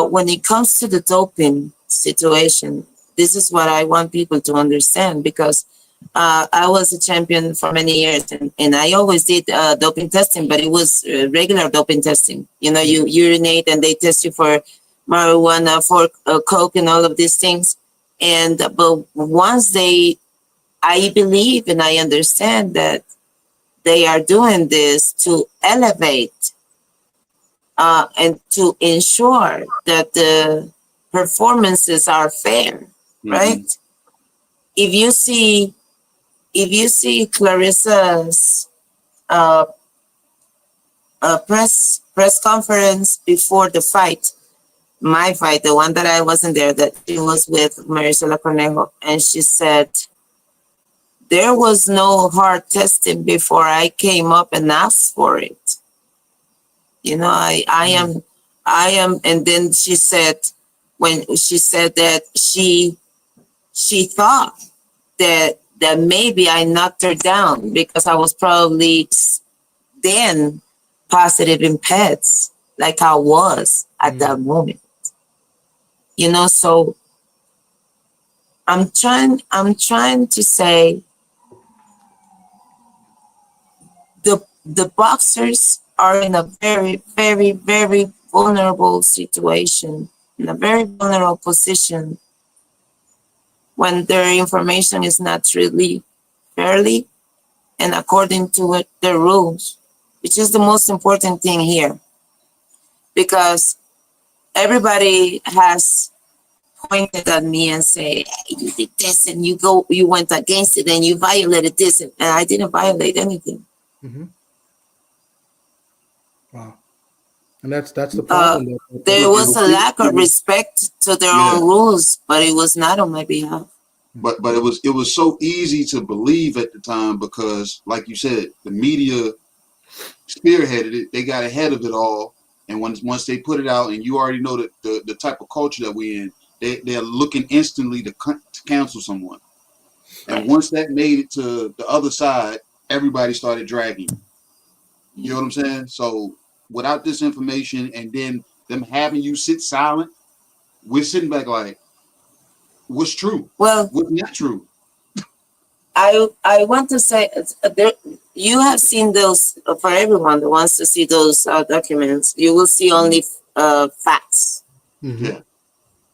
when it comes to the doping situation, this is what I want people to understand because I was a champion for many years and I always did doping testing, but it was regular doping testing. You urinate and they test you for marijuana, for coke and all of these things. But once I believe and I understand that they are doing this to elevate and to ensure that the performances are fair. Right? If you see Clarissa's press conference before the fight, my fight, the one that I wasn't there, that she was with Marisela Cornejo, and she said there was no hard testing before I came up and asked for it. I am, and then she said when she said that she thought that maybe I knocked her down because I was probably then positive in pets, like I was at that moment. So I'm trying to say the boxers are in a very, very, very vulnerable situation, in a very vulnerable position when their information is not truly fairly and according to the rules, which is the most important thing here. Because everybody has pointed at me and say, hey, you did this and you went against it and you violated this, and I didn't violate anything. Wow. And that's the problem. There was a lack of respect to their own rules, but it was not on my behalf. But it was so easy to believe at the time because, like you said, the media spearheaded it. They got ahead of it all, and once they put it out, and you already know that the type of culture that we're in, they're looking instantly to cancel someone. And once that made it to the other side, everybody started dragging. You know what I'm saying? So without this information and then them having you sit silent, we're sitting back like, what's true? Well, what's not true? I want to say you have seen those for everyone that wants to see those documents. You will see only facts. Yeah.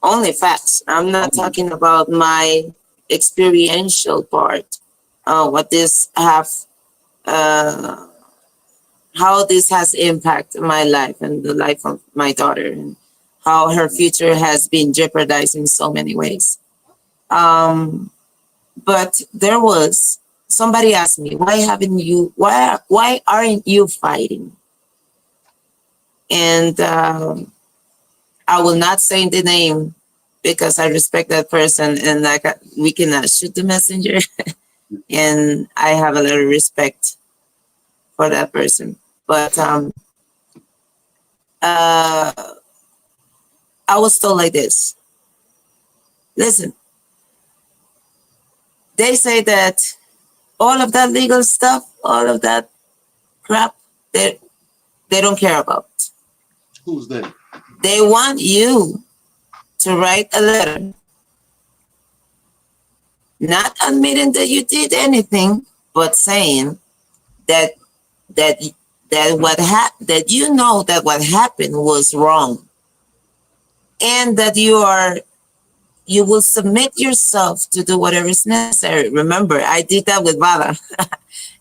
Only facts. I'm not talking about my experiential part. What this have, how this has impacted my life and the life of my daughter, and how her future has been jeopardized in so many ways. But there was somebody asked me, why aren't you fighting? And I will not say the name because I respect that person, and we cannot shoot the messenger. And I have a lot of respect for that person. But I was told like this. Listen, they say that all of that legal stuff, all of that crap, they don't care about. Who's that? They want you to write a letter, not admitting that you did anything, but saying that that that you know that what happened was wrong, and that you will submit yourself to do whatever is necessary. Remember, I did that with VADA.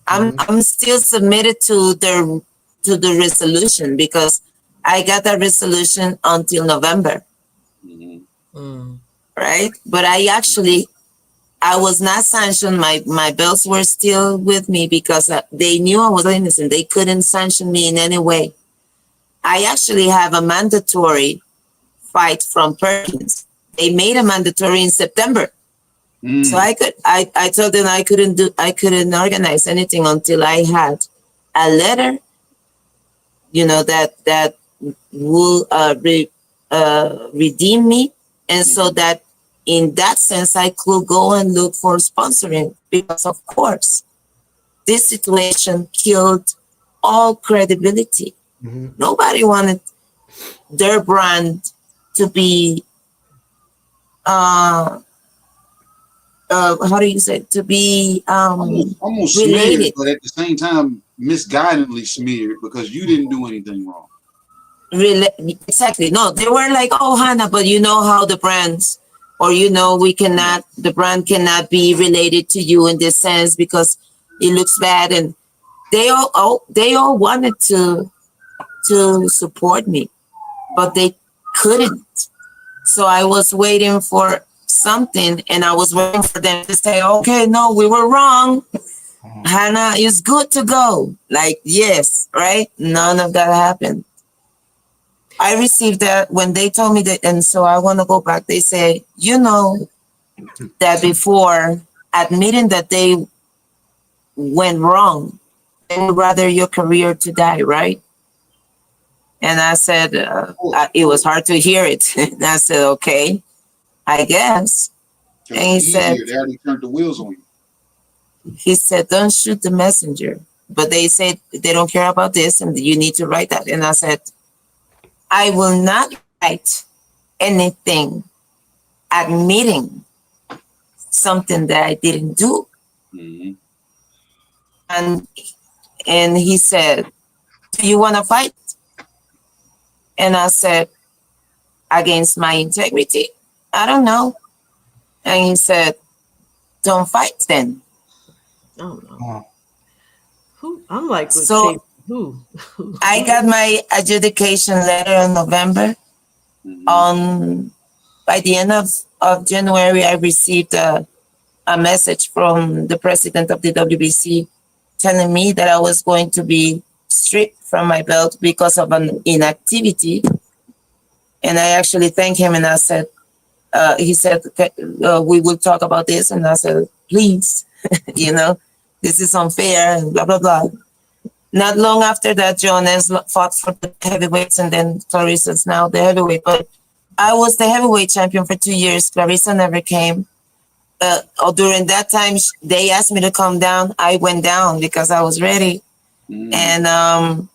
I'm still submitted to the resolution because I got that resolution until November. Right? But I was not sanctioned. My bills were still with me because they knew I was innocent. They couldn't sanction me in any way. I actually have a mandatory fight from Perkins. They made a mandatory in September. So I told them I couldn't organize anything until I had a letter, that will redeem me. And so that in that sense, I could go and look for sponsoring because, of course, this situation killed all credibility. Nobody wanted their brand to be, how do you say, to be almost related. smeared, but at the same time, misguidedly smeared because you didn't do anything wrong. Exactly. No, they were like, oh, Hanna, but you know how the brands, or the brand cannot be related to you in this sense because it looks bad. And they all wanted to support me, but they couldn't. So I was waiting for something, and I was waiting for them to say, okay, no, we were wrong. Hanna is good to go. Like, yes, right? None of that happened. I received that when they told me that, and so I want to go back. They say, that before admitting that they went wrong, they would rather your career to die, right? And I said, it was hard to hear it. And I said, okay, I guess. And he said, they already turned the wheels on you. He said, don't shoot the messenger. But they said they don't care about this, and you need to write that. And I said, I will not write anything admitting something that I didn't do. And he said, do you want to fight? And I said, against my integrity? I don't know. And he said, don't fight then. Oh no. Who? I'm like, so who? I got my adjudication letter in November. By the end of January, I received a message from the president of the WBC telling me that I was going to be stripped from my belt because of an inactivity. And I actually thanked him, and I said, he said, we will talk about this. And I said, please, this is unfair and blah, blah, blah. Not long after that, Jonas fought for the heavyweights, and then Clarissa's now the heavyweight. But I was the heavyweight champion for 2 years. Clarissa never came. During that time, they asked me to come down. I went down because I was ready. And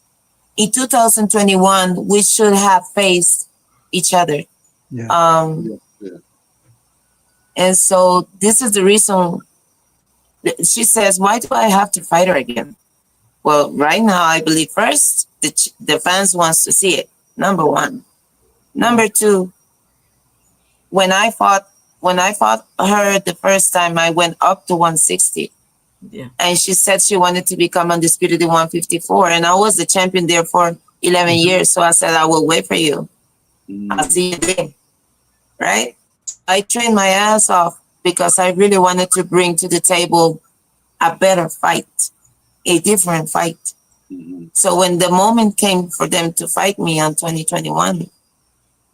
in 2021, we should have faced each other. And so this is the reason. She says, why do I have to fight her again? Well, right now, I believe first, the fans wants to see it. Number one. Number two, when I fought her the first time, I went up to 160. Yeah. And she said she wanted to become undisputed in 154. And I was the champion there for 11 years. So I said, I will wait for you. I'll see you there. Right? I trained my ass off because I really wanted to bring to the table a better fight, a different fight. So when the moment came for them to fight me on 2021,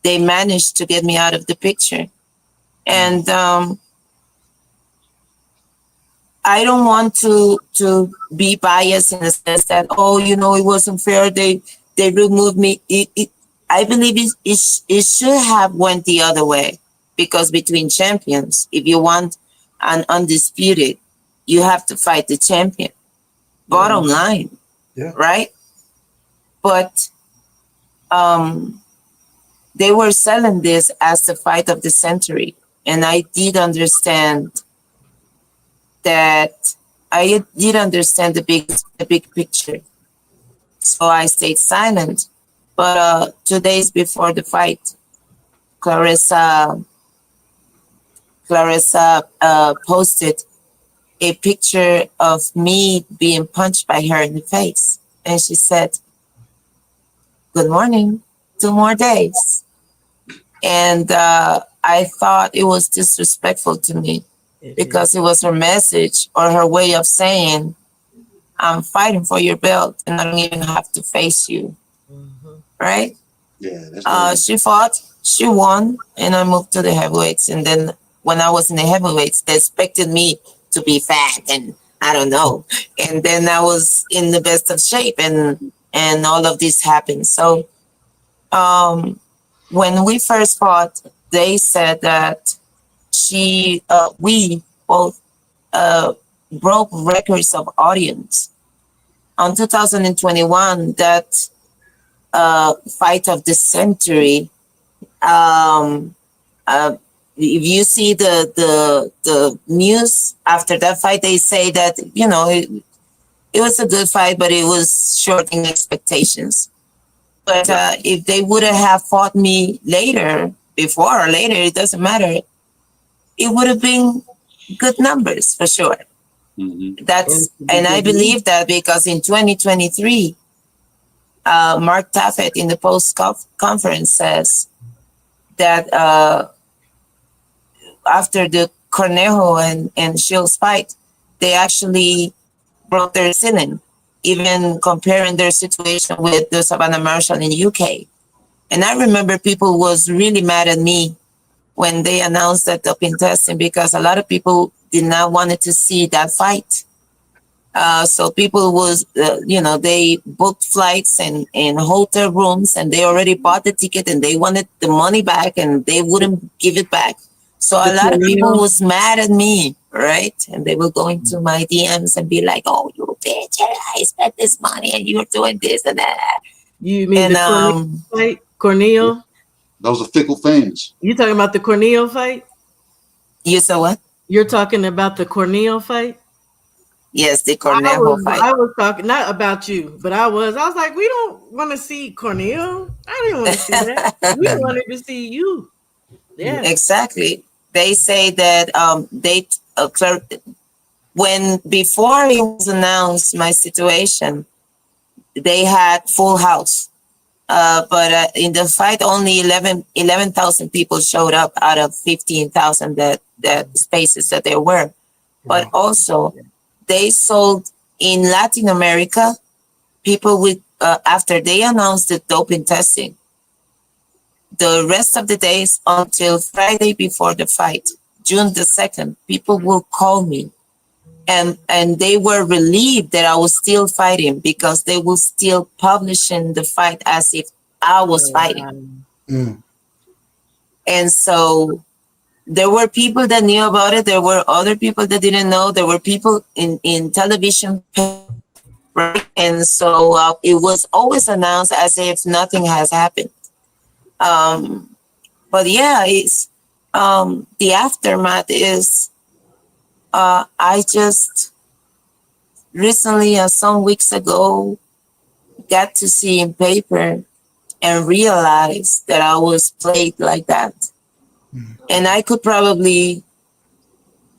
they managed to get me out of the picture. And I don't want to be biased in the sense that, oh, you know, it wasn't fair. They removed me. I believe it should have went the other way, because between champions, if you want an undisputed, you have to fight the champion. Bottom line, right? But they were selling this as the fight of the century, and I did understand that. I did understand the big picture, so I stayed silent. But 2 days before the fight, Clarissa posted a picture of me being punched by her in the face, and she said, "Good morning, 2 more days." And I thought it was disrespectful to me, because it was her message or her way of saying, I'm fighting for your belt and I don't even have to face you. Right? Yeah. She fought, she won, and I moved to the heavyweights. And then when I was in the heavyweights, they expected me to be fat and I don't know. And then I was in the best of shape, and all of this happened. So when we first fought, they said that we both broke records of audience. On 2021, that fight of the century, if you see the news after that fight, they say that, you know, it was a good fight, but it was short in expectations. But if they would have fought me before or later, it doesn't matter. It would have been good numbers for sure. And I believe that because in 2023, Mark Taffet in the post conference says that after the Cornejo and Shields fight, they actually broke their ceiling, even comparing their situation with the Savannah Marshall in UK. And I remember people was really mad at me when they announced that doping testing, because a lot of people did not wanted to see that fight. So people was, they booked flights and hotel rooms, and they already bought the ticket and they wanted the money back and they wouldn't give it back. So a lot of people was mad at me, right? And they will go into my DMs and be like, "Oh, you bitch, I spent this money and you're doing this and that." You mean the fight, Corneo? Those are fickle fans. You talking about the Corneo fight? You said what? You're talking about the Corneo fight? Yes, the Cornejo fight. I was talking not about you, but I was like, we don't want to see Corneo. I didn't want to see that. We wanted to see you. Yeah, exactly. They say that before it was announced my situation, they had full house. But in the fight, only 11,000 people showed up out of 15,000 that spaces that there were. But also, they sold in Latin America, people with, after they announced the doping testing, the rest of the days until Friday before the fight, June the 2nd, people will call me. And they were relieved that I was still fighting, because they were still publishing the fight as if I was fighting. And so there were people that knew about it. There were other people that didn't know. There were people in television, right? And so it was always announced as if nothing has happened. But yeah, it's the aftermath is I just recently, some weeks ago, got to see in paper and realized that I was played like that. And I could probably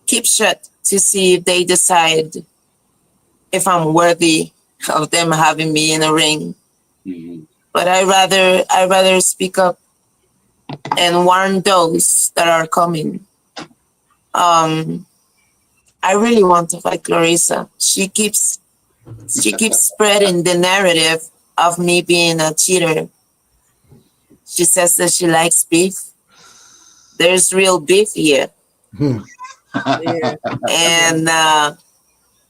keep shut to see if they decide if I'm worthy of them having me in a ring. But I rather speak up and warn those that are coming. I really want to fight Clarissa. She keeps spreading the narrative of me being a cheater. She says that she likes beef. There's real beef here. Yeah. And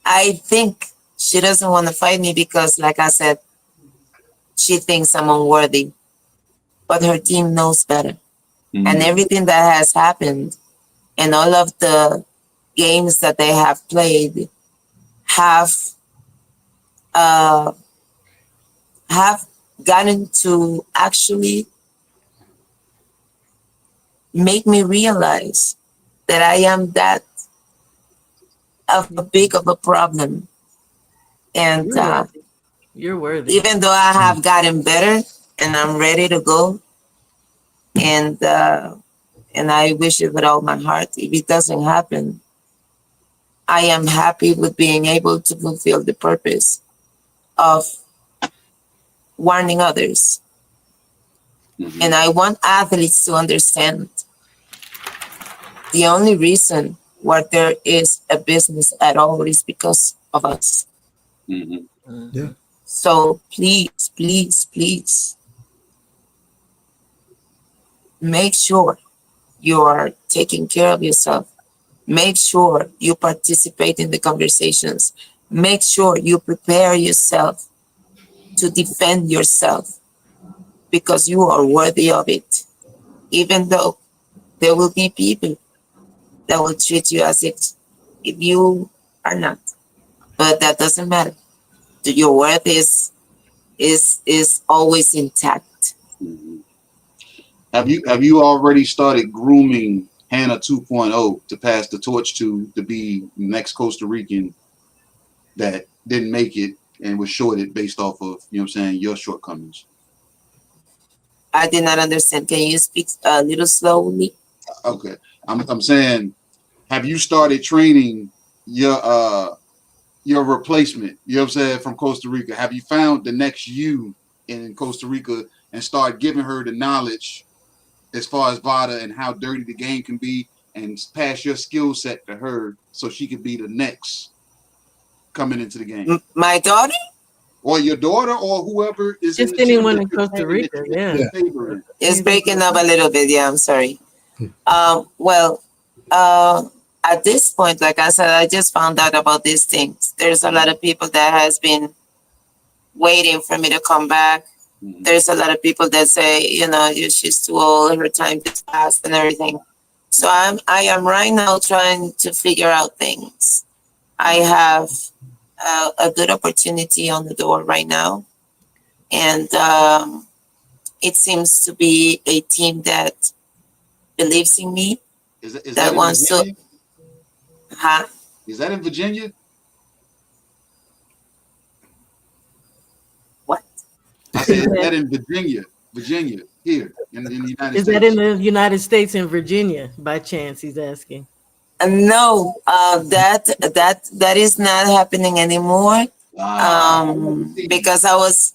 I think she doesn't want to fight me because, like I said, she thinks I'm unworthy. But her team knows better. And everything that has happened and all of the games that they have played have gotten to actually make me realize that I am that of a big of a problem. And You're worthy. even though I have gotten better and I'm ready to go, and I wish it with all my heart, if it doesn't happen, I am happy with being able to fulfill the purpose of warning others. And I want athletes to understand the only reason why there is a business at all is because of us. Yeah. So please, please, please make sure you are taking care of yourself. Make sure you participate in the conversations. Make sure you prepare yourself to defend yourself because you are worthy of it. Even though there will be people that will treat you as if you are not. But that doesn't matter. Your worth is always intact. Have you already started grooming Hanna 2.0 to pass the torch to be next Costa Rican that didn't make it and was shorted based off of, you know what I'm saying, your shortcomings? I did not understand. Can you speak a little slowly? Okay. I'm saying, have you started training your replacement, you know what I'm saying, from Costa Rica? Have you found the next you in Costa Rica and start giving her the knowledge as far as VADA and how dirty the game can be, and pass your skill set to her so she could be the next coming into the game? My daughter? Or your daughter, or whoever is Just in the anyone team in Costa Rica, yeah. It's breaking up a little bit. Yeah, I'm sorry. Well, at this point, like I said, I just found out about these things. There's a lot of people that has been waiting for me to come back. There's a lot of people that say, you know, she's too old, her time just passed and everything. So I am right now trying to figure out things. I have a good opportunity on the door right now. And it seems to be a team that believes in me. Is that wants Virginia? to. Huh? Is that in Virginia? What? I said, is that in Virginia? Virginia, here in the United States. Is that in the United States in Virginia, by chance, he's asking? No, that is not happening anymore. Because I was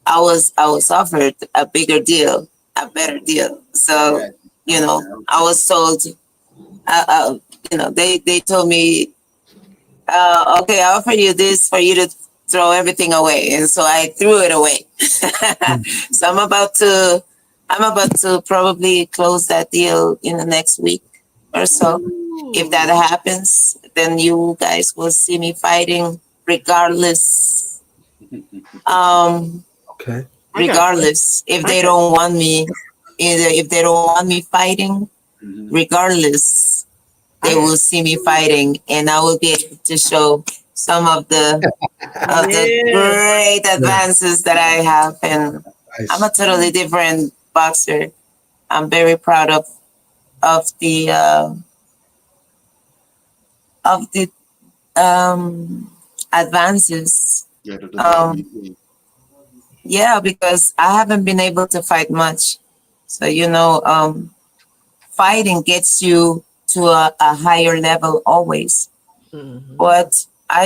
I was offered a bigger deal, a better deal. So you know, I was told, you know, they told me, okay, I offer you this for you to throw everything away, and so I threw it away. So I'm about to probably close that deal in the next week or so. If that happens, then you guys will see me fighting regardless. Okay. Regardless, if they don't want me, if they don't want me fighting, regardless, they will see me fighting, and I will be able to show some of the great advances that I have. And I'm a totally different boxer. I'm very proud of the advances. Yeah, because I haven't been able to fight much. So, fighting gets you to a higher level always. Mhm. But I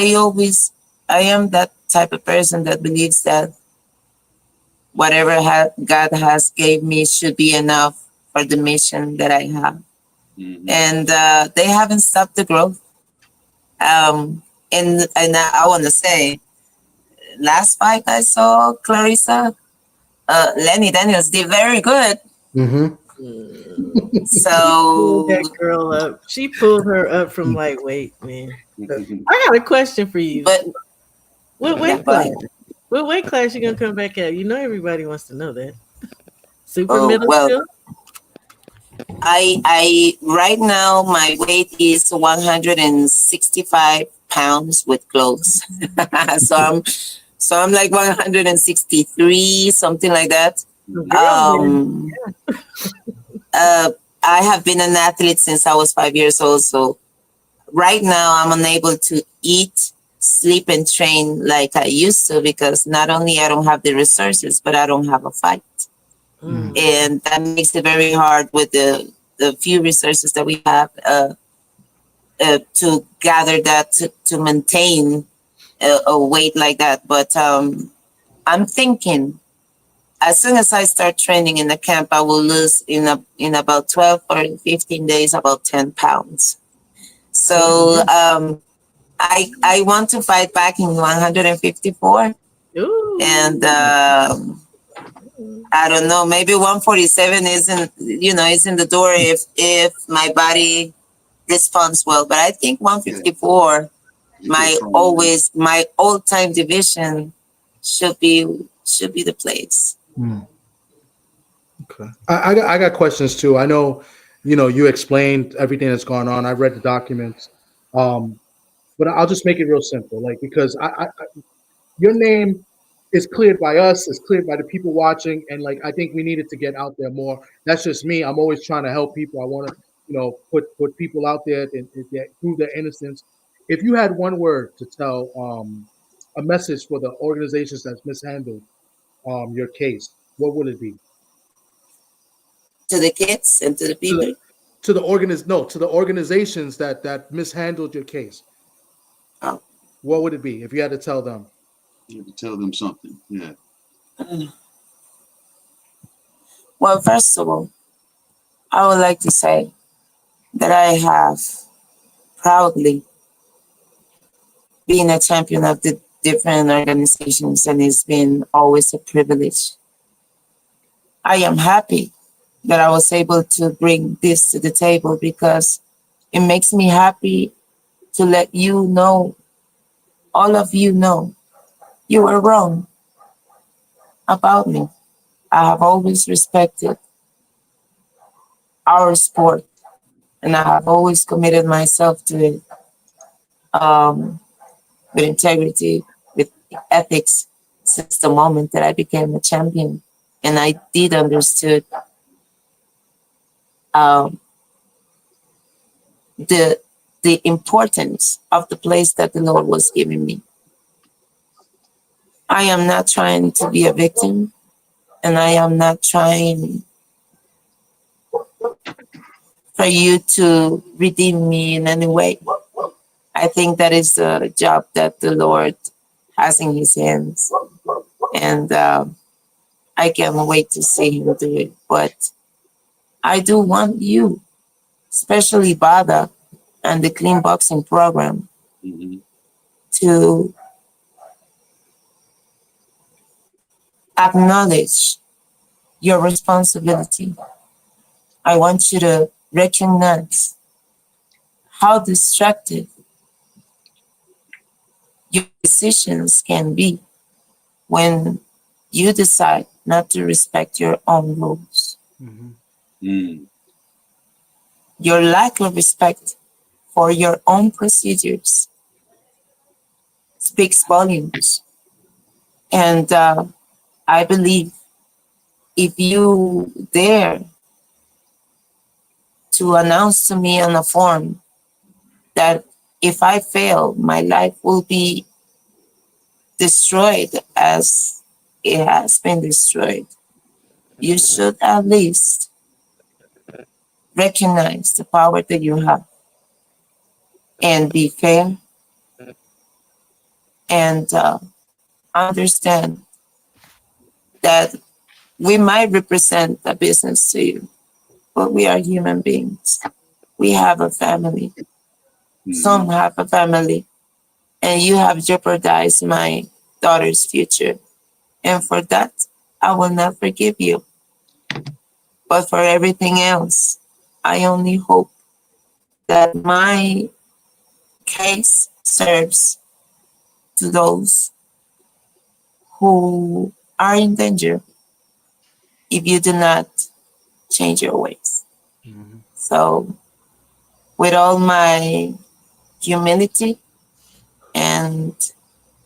am that type of person that believes that whatever God has gave me should be enough for the mission that I have. And they haven't stopped the growth. And I want to say, last fight I saw, Clarissa, Lenny Daniels did very good. Mm-hmm. So Pulled that girl up. She pulled her up from lightweight, man. I got a question for you. But What yeah, weight go class? ahead. What weight class you gonna come back at? You know everybody wants to know that. Super Oh middle well, still? I right now my weight is 165 pounds with clothes. so I'm like 163, something like that. Girl, Um, I have been an athlete since I was 5 years old. So right now I'm unable to eat, sleep, and train like I used to because not only I don't have the resources, but I don't have a fight. And that makes it very hard with the few resources that we have to gather that to maintain a weight like that. But I'm thinking as soon as I start training in the camp, I will lose in about 12 or 15 days about 10 pounds. So I want to fight back in 154. Ooh. And I don't know, maybe 147 is in the door if my body responds well. But I think 154, my all-time division should be the place. Okay. I got questions too. I know, you explained everything that's gone on. I read the documents. But I'll just make it real simple, like, because your name is cleared by us, it's cleared by the people watching, and like I think we needed to get out there more. That's just me. I'm always trying to help people. I want to, put people out there and prove their innocence. If you had one word to tell a message for the organizations that's mishandled your case, what would it be? To the kids and to the people? To the organizations that mishandled your case. Oh. What would it be if you had to tell them? You have to tell them something. Yeah. Well, first of all, I would like to say that I have proudly been a champion of the different organizations, and it's been always a privilege. I am happy that I was able to bring this to the table because it makes me happy to let you know, all of you know, you were wrong about me. I have always respected our sport, and I have always committed myself to it with integrity, with ethics, since the moment that I became a champion. And I did understood um, the importance of the place that the Lord was giving me. I am not trying to be a victim, and I am not trying for you to redeem me in any way. I think that is a job that the Lord has in his hands. And I can't wait to see him do it. But I do want you, especially VADA and the clean boxing program, to acknowledge your responsibility. I want you to recognize how destructive your decisions can be when you decide not to respect your own rules. Your lack of respect for your own procedures speaks volumes. And I believe if you dare to announce to me on a form that if I fail, my life will be destroyed as it has been destroyed, you should at least recognize the power that you have and be fair and understand that we might represent a business to you, but we are human beings. We have a family. Some have a family, and you have jeopardized my daughter's future. And for that, I will not forgive you. But for everything else, I only hope that my case serves to those who are in danger if you do not change your ways. So, with all my humility and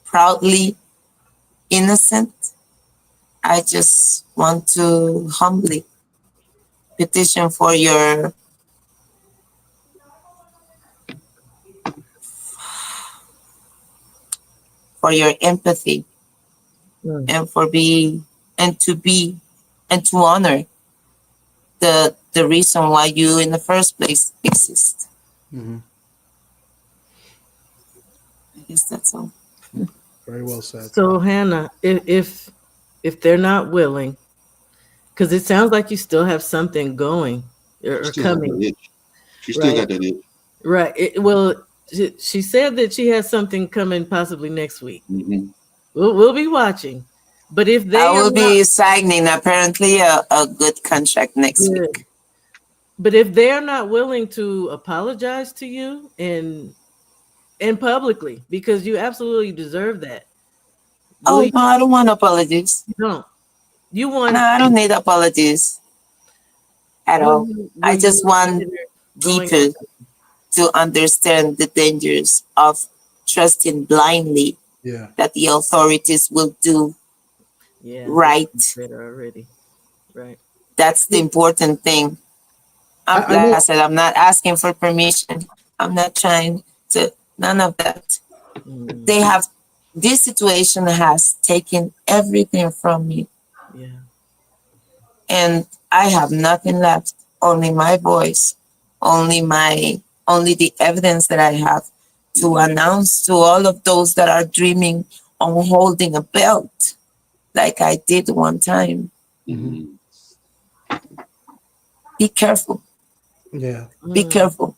proudly innocent, I just want to humbly petition for your empathy and to honor the reason why you in the first place exist. I guess that's all. Very well said. So Hannah, if they're not willing, because it sounds like you still have something going or coming. She still got that itch. Right. She said that she has something coming possibly next week. We'll be watching. But if they I will be signing apparently a good contract next week. But if they're not willing to apologize to you and publicly, because you absolutely deserve that. No, I don't want apologies. No. You want No, I don't need apologies at all. I just want people to understand the dangers of trusting blindly that the authorities will do right. Already. Right. That's the important thing. I said, I'm not asking for permission. I'm not trying to, none of that. This situation has taken everything from me. And I have nothing left, only my voice, only the evidence that I have to announce to all of those that are dreaming on holding a belt like I did one time. Be careful. Yeah. Be careful.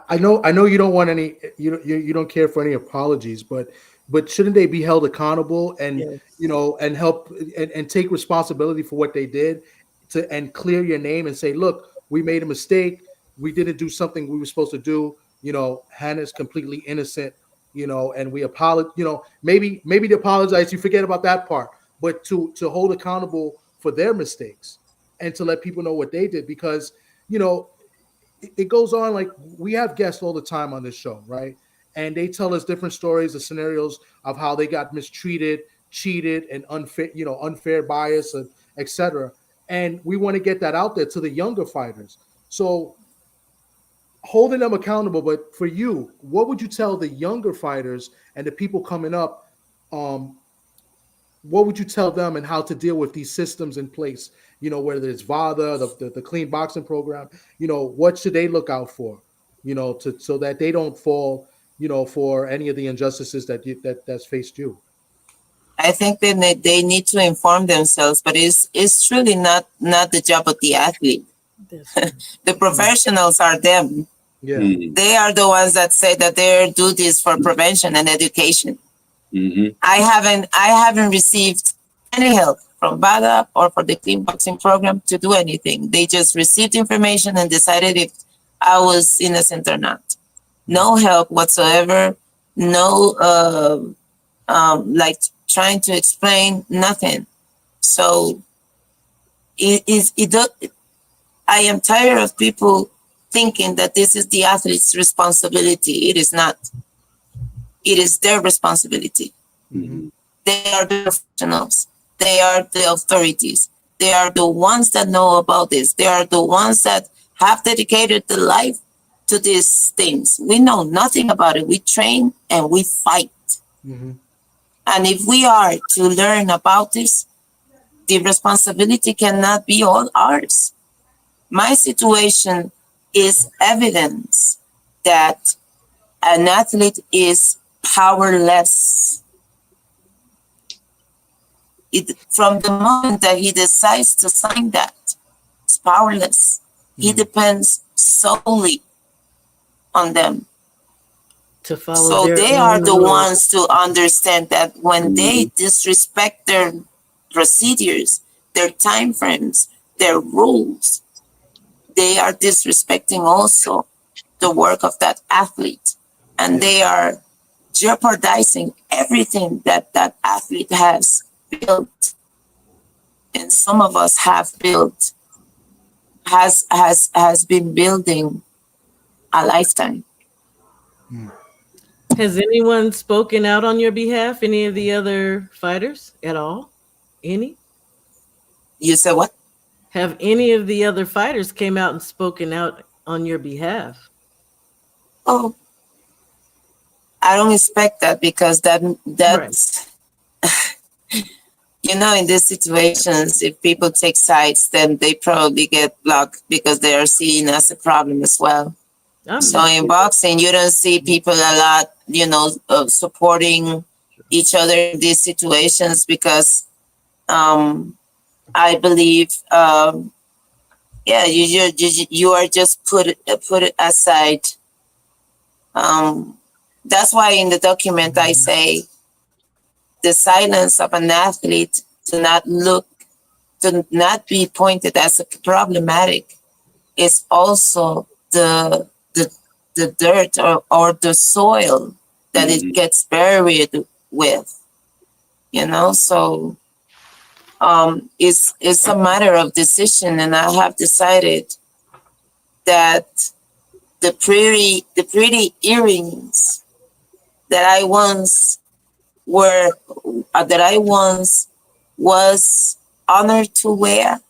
I know you don't want any, you don't care for any apologies, but shouldn't they be held accountable and and help and take responsibility for what they did and clear your name and say, look, we made a mistake, we didn't do something we were supposed to do. Hannah's completely innocent. And we apologize. Maybe to apologize, you forget about that part, but to hold accountable for their mistakes and to let people know what they did, because it goes on. Like, we have guests all the time on this show, right? And they tell us different stories, the scenarios of how they got mistreated, cheated, and unfair bias, etc. And we want to get that out there to the younger fighters. So holding them accountable. But for you, what would you tell the younger fighters and the people coming up? What would you tell them and how to deal with these systems in place? Whether it's VADA, the clean boxing program, what should they look out for, so that they don't fall, for any of the injustices that's faced you? I think that they need to inform themselves, but it's truly not the job of the athlete. The professionals are them. Yeah. They are the ones that say that they do this for prevention and education. I haven't received any help from VADA or for the clean boxing program to do anything. They just received information and decided if I was innocent or not. No help whatsoever. No, like trying to explain, nothing. So I am tired of people thinking that this is the athlete's responsibility. It is not. It is their responsibility. They are the professionals. They are the authorities. They are the ones that know about this. They are the ones that have dedicated their life to these things. We know nothing about it. We train and we fight. And if we are to learn about this, the responsibility cannot be all ours. My situation is evidence that an athlete is powerless. From the moment that he decides to sign that, it's powerless. He depends solely on them. To follow So their they are own the rules. ones to understand that when they disrespect their procedures, their time frames, their rules, they are disrespecting also the work of that athlete. And they are jeopardizing everything that that athlete has built. And some of us have built, has been building a lifetime. Has anyone spoken out on your behalf? Any of the other fighters at all? Any? You said what? Have any of the other fighters came out and spoken out on your behalf? Oh, I don't expect that because that's you know, in these situations, if people take sides, then they probably get blocked because they are seen as a problem as well. So in boxing, you don't see people a lot, you know, supporting each other in these situations because I believe, yeah, you are just put it aside. That's why in the document I say the silence of an athlete to not be pointed as a problematic is also the dirt or the soil that it gets buried with, you know. So it's a matter of decision, and I have decided that the pretty earrings that I once were that I once was honored to wear,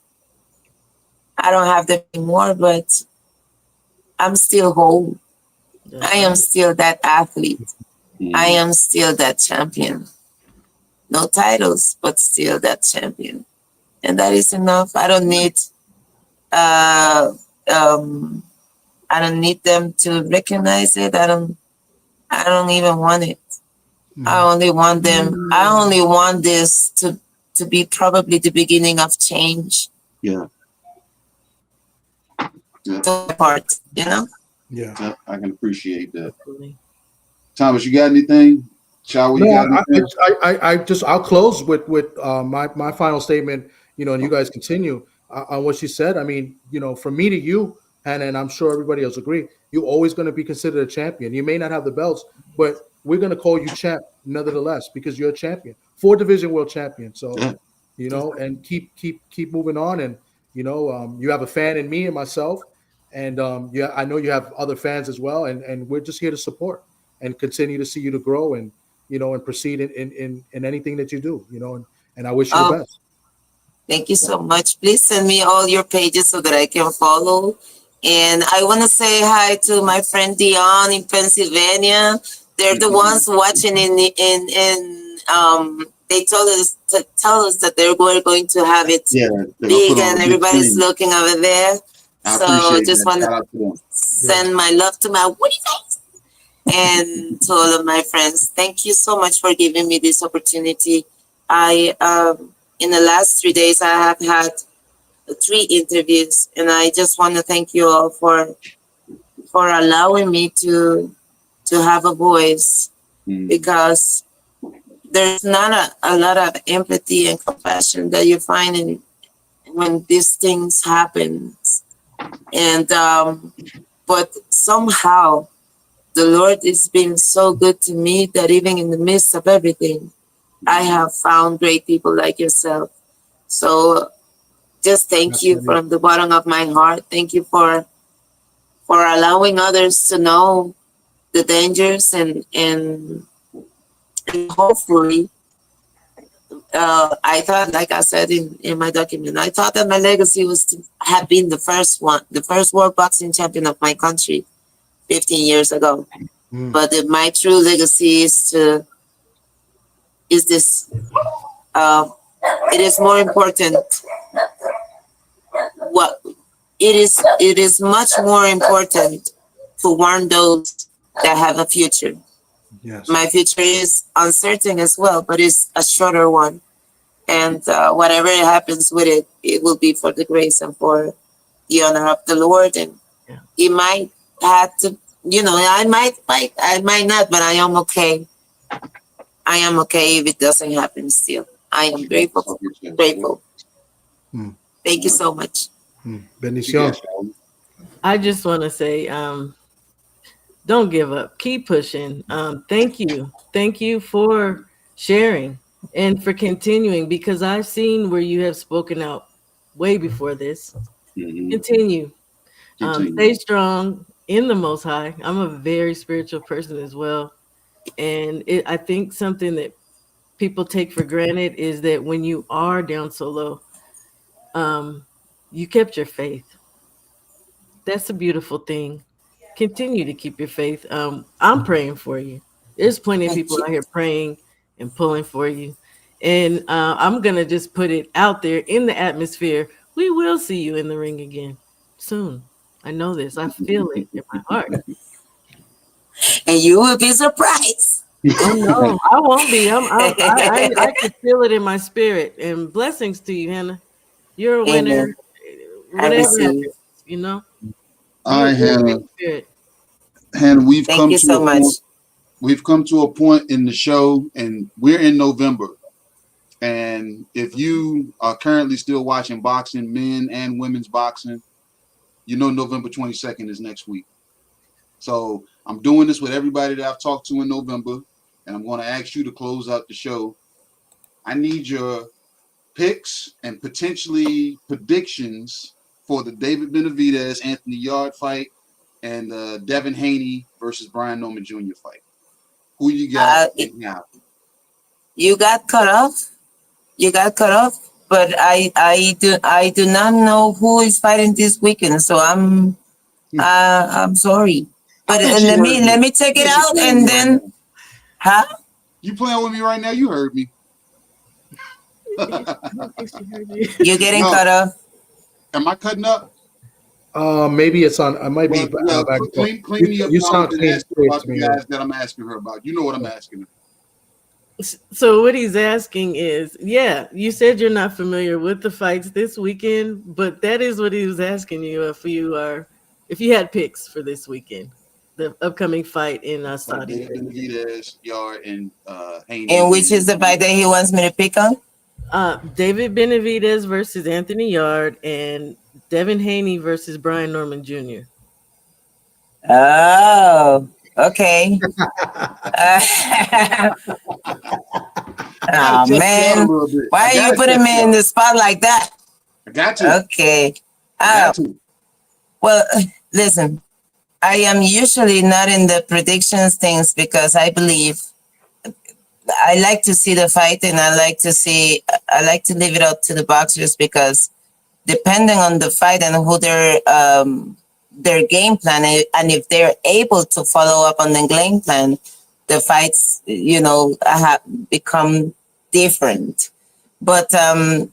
I don't have them anymore, but I'm still whole. I am still that athlete. I am still that champion. No titles, but still that champion. And that is enough. I don't need I don't need them to recognize it. I don't even want it. I only want them. I only want this to be probably the beginning of change. Yeah. Part, you know? Yeah. I can appreciate that. Thomas, you got anything? Shawa, you got anything? I'll close with my final statement, you know, and you guys continue on what she said. I mean, you know, from me to you, Hannah, and I'm sure everybody else agree, you're always going to be considered a champion. You may not have the belts, but we're going to call you champ nevertheless because you're a champion, 4-division world champion. So, you know, and keep moving on. And, you know, you have a fan in me and myself. And yeah, I know you have other fans as well. And we're just here to support and continue to see you to grow and, you know, and proceed in anything that you do, you know, and I wish you the best. Thank you so much. Please send me all your pages so that I can follow. And I want to say hi to my friend Dion in Pennsylvania. They're the ones watching they told us to tell us that they were going to have it big and everybody's looking over there. So just want to send my love to my Woody face and to all of my friends. Thank you so much for giving me this opportunity. I in the last 3 days I have had 3 interviews, and I just want to thank you all for allowing me to have a voice, because there's not a lot of empathy and compassion that you find in when these things happen. And but somehow the Lord is being so good to me that even in the midst of everything, I have found great people like yourself. So just thank you from the bottom of my heart. Thank you for allowing others to know the dangers and hopefully I thought, like I said in my document, I thought that my legacy was to have been the first world boxing champion of my country 15 years ago. But my true legacy is this it is more important. What it is much more important to warn those that have a future. Yes. My future is uncertain as well, but it's a shorter one. And whatever happens with it, it will be for the grace and for the honor of the Lord. And it might have to, I might not, but I am okay. I am okay if it doesn't happen still. I am grateful. Grateful. Thank you so much. Bendición. I just want to say, don't give up. Keep pushing. Thank you. Thank you for sharing and for continuing, because I've seen where you have spoken out way before this. Continue. Stay strong in the Most High. I'm a very spiritual person as well. And I think something that people take for granted is that when you are down so low, you kept your faith. That's a beautiful thing. Continue to keep your faith. I'm praying for you. There's plenty of people out here praying and pulling for you. And I'm going to just put it out there in the atmosphere. We will see you in the ring again soon. I know this. I feel it in my heart. And you will be surprised. Oh, no, I won't be. I can feel it in my spirit. And blessings to you, Hannah. You're a winner. Whatever happens, All right, Hannah. Hannah, we've come to a point in the show, and we're in November. And if you are currently still watching boxing, men and women's boxing, November 22nd is next week. So I'm doing this with everybody that I've talked to in November, and I'm going to ask you to close out the show. I need your picks and potentially predictions for the David Benavidez Anthony Yarde fight and the Devin Haney versus Brian Norman Jr. fight. Who you got now? You got cut off. But I do not know who is fighting this weekend, so I'm sorry. But let me check it out and then, You playing with me right now? You heard me. You're getting cut off. Am I cutting up? Maybe it's on. I might be. Clean me up. You sound clean about the guys that I'm asking her about. You know what I'm asking her. So what he's asking is, you said you're not familiar with the fights this weekend, but that is what he was asking you if you had picks for this weekend, the upcoming fight in Saudi. Benavidez, Yarde, and Haney. And which is the fight that he wants me to pick on? David Benavidez versus Anthony Yarde and Devin Haney versus Brian Norman Jr. Oh, okay. Oh man, why are you putting me in the spot like that? I got you. Okay. Well, listen, I am usually not in the predictions things because I believe I like to see the fight, and I like to leave it up to the boxers, because depending on the fight and who their game plan, and if they're able to follow up on the game plan, the fights, have become different. But I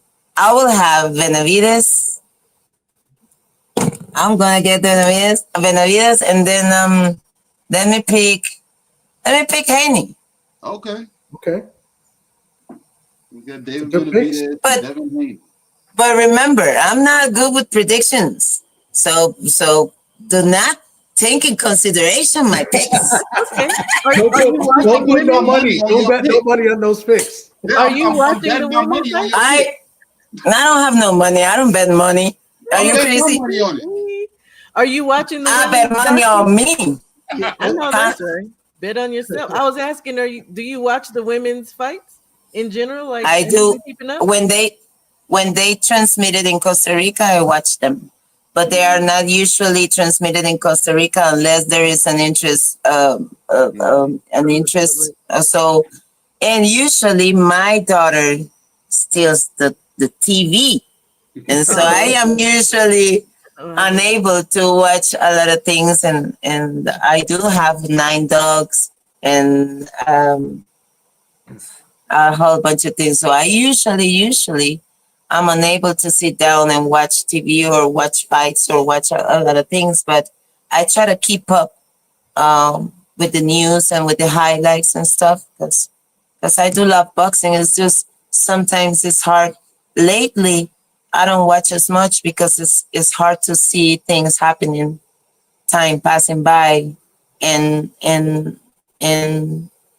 will have Benavidez. I'm gonna get Benavidez, and then let me pick Haney. Okay. We got David Benavidez, Devin Haney. But remember, I'm not good with predictions, so do not take in consideration my picks. Okay. Don't put no money. Don't bet no money on those picks. Are you watching the women's fight? I don't have no money. I don't bet money. Are you crazy? Are you watching the I bet money on me. I know that's right. Bet on yourself. I was asking, do you watch the women's fights in general? Like, I do. When they transmit it in Costa Rica, I watch them. But they are not usually transmitted in Costa Rica unless there is an interest. So, and usually my daughter steals the TV, and so I am usually unable to watch a lot of things. And I do have 9 dogs, and a whole bunch of things. So I usually, I'm unable to sit down and watch TV or watch fights or watch a lot of things, but I try to keep up with the news and with the highlights and stuff because I do love boxing. It's just sometimes it's hard. Lately, I don't watch as much because it's hard to see things happening, time passing by, and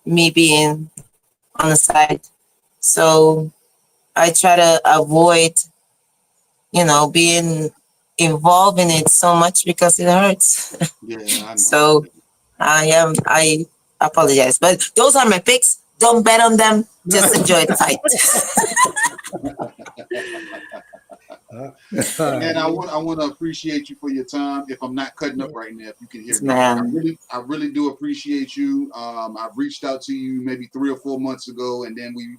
me being on the side. So I try to avoid, being involved in it so much because it hurts. Yeah, I know. So I apologize, but those are my picks. Don't bet on them. Just enjoy the fight. And I want to appreciate you for your time. If I'm not cutting up right now, if you can hear me, I really do appreciate you. I've reached out to you maybe 3 or 4 months ago, and then we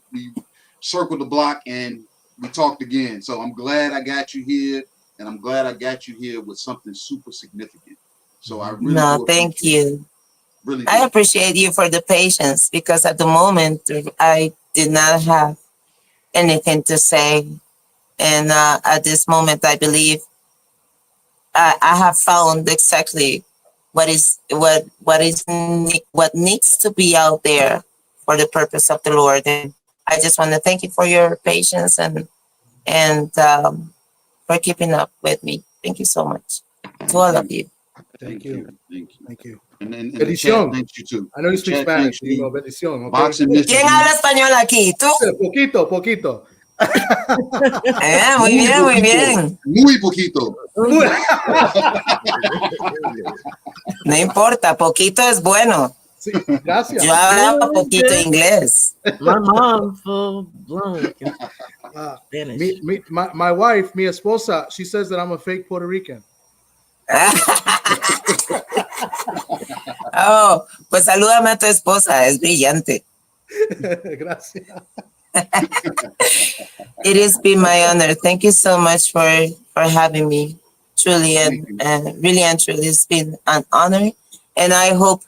circled the block and we talked again. So I'm glad I got you here, and I'm glad I got you here with something super significant. So I really thank you. Really, I appreciate you for the patience because at the moment I did not have anything to say. And at this moment, I believe I have found exactly what needs to be out there for the purpose of the Lord. And I just want to thank you for your patience and for keeping up with me. Thank you so much to all of you. Thank you. And bendición. Thank you too. I know you speak Spanish. You know, bendición. Okay? ¿Quién habla español aquí? ¿Tú? Poquito. Muy bien, muy bien. Muy poquito. No importa, poquito es bueno. Sí, gracias. Yo hablaba poquito inglés. My mom full blown Spanish. My wife, mi esposa, she says that I'm a fake Puerto Rican. Oh, pues salúdame a tu esposa, es brillante. Gracias. It has been my honor. Thank you so much for having me. Truly and really and truly, it's been an honor. And I hope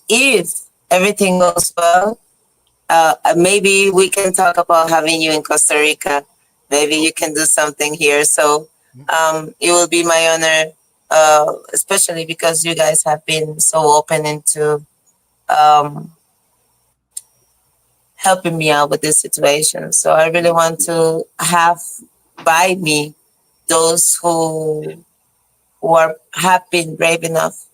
if everything goes well, maybe we can talk about having you in Costa Rica. Maybe you can do something here. So it will be my honor, especially because you guys have been so open into helping me out with this situation. So I really want to have by me those who have been brave enough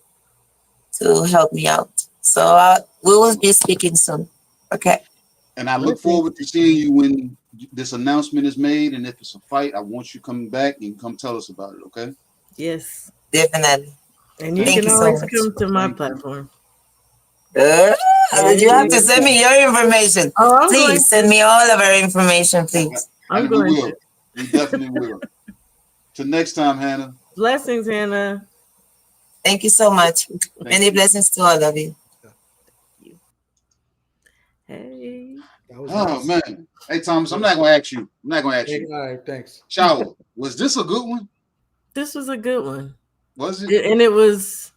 to help me out. So we will be speaking soon. Okay. And I look forward to seeing you when this announcement is made. And if it's a fight, I want you coming back and come tell us about it. Okay. Yes. Definitely. And you can always come to my platform. You have to send me your information. Please send me all of our information, please. We will. We definitely will. Till next time, Hannah. Blessings, Hannah. Thank you so much. Many blessings to all of you. Hey. Oh man. Hey Thomas, I'm not gonna ask you. All right, thanks. Shawa, was this a good one? This was a good one. Was it? And it was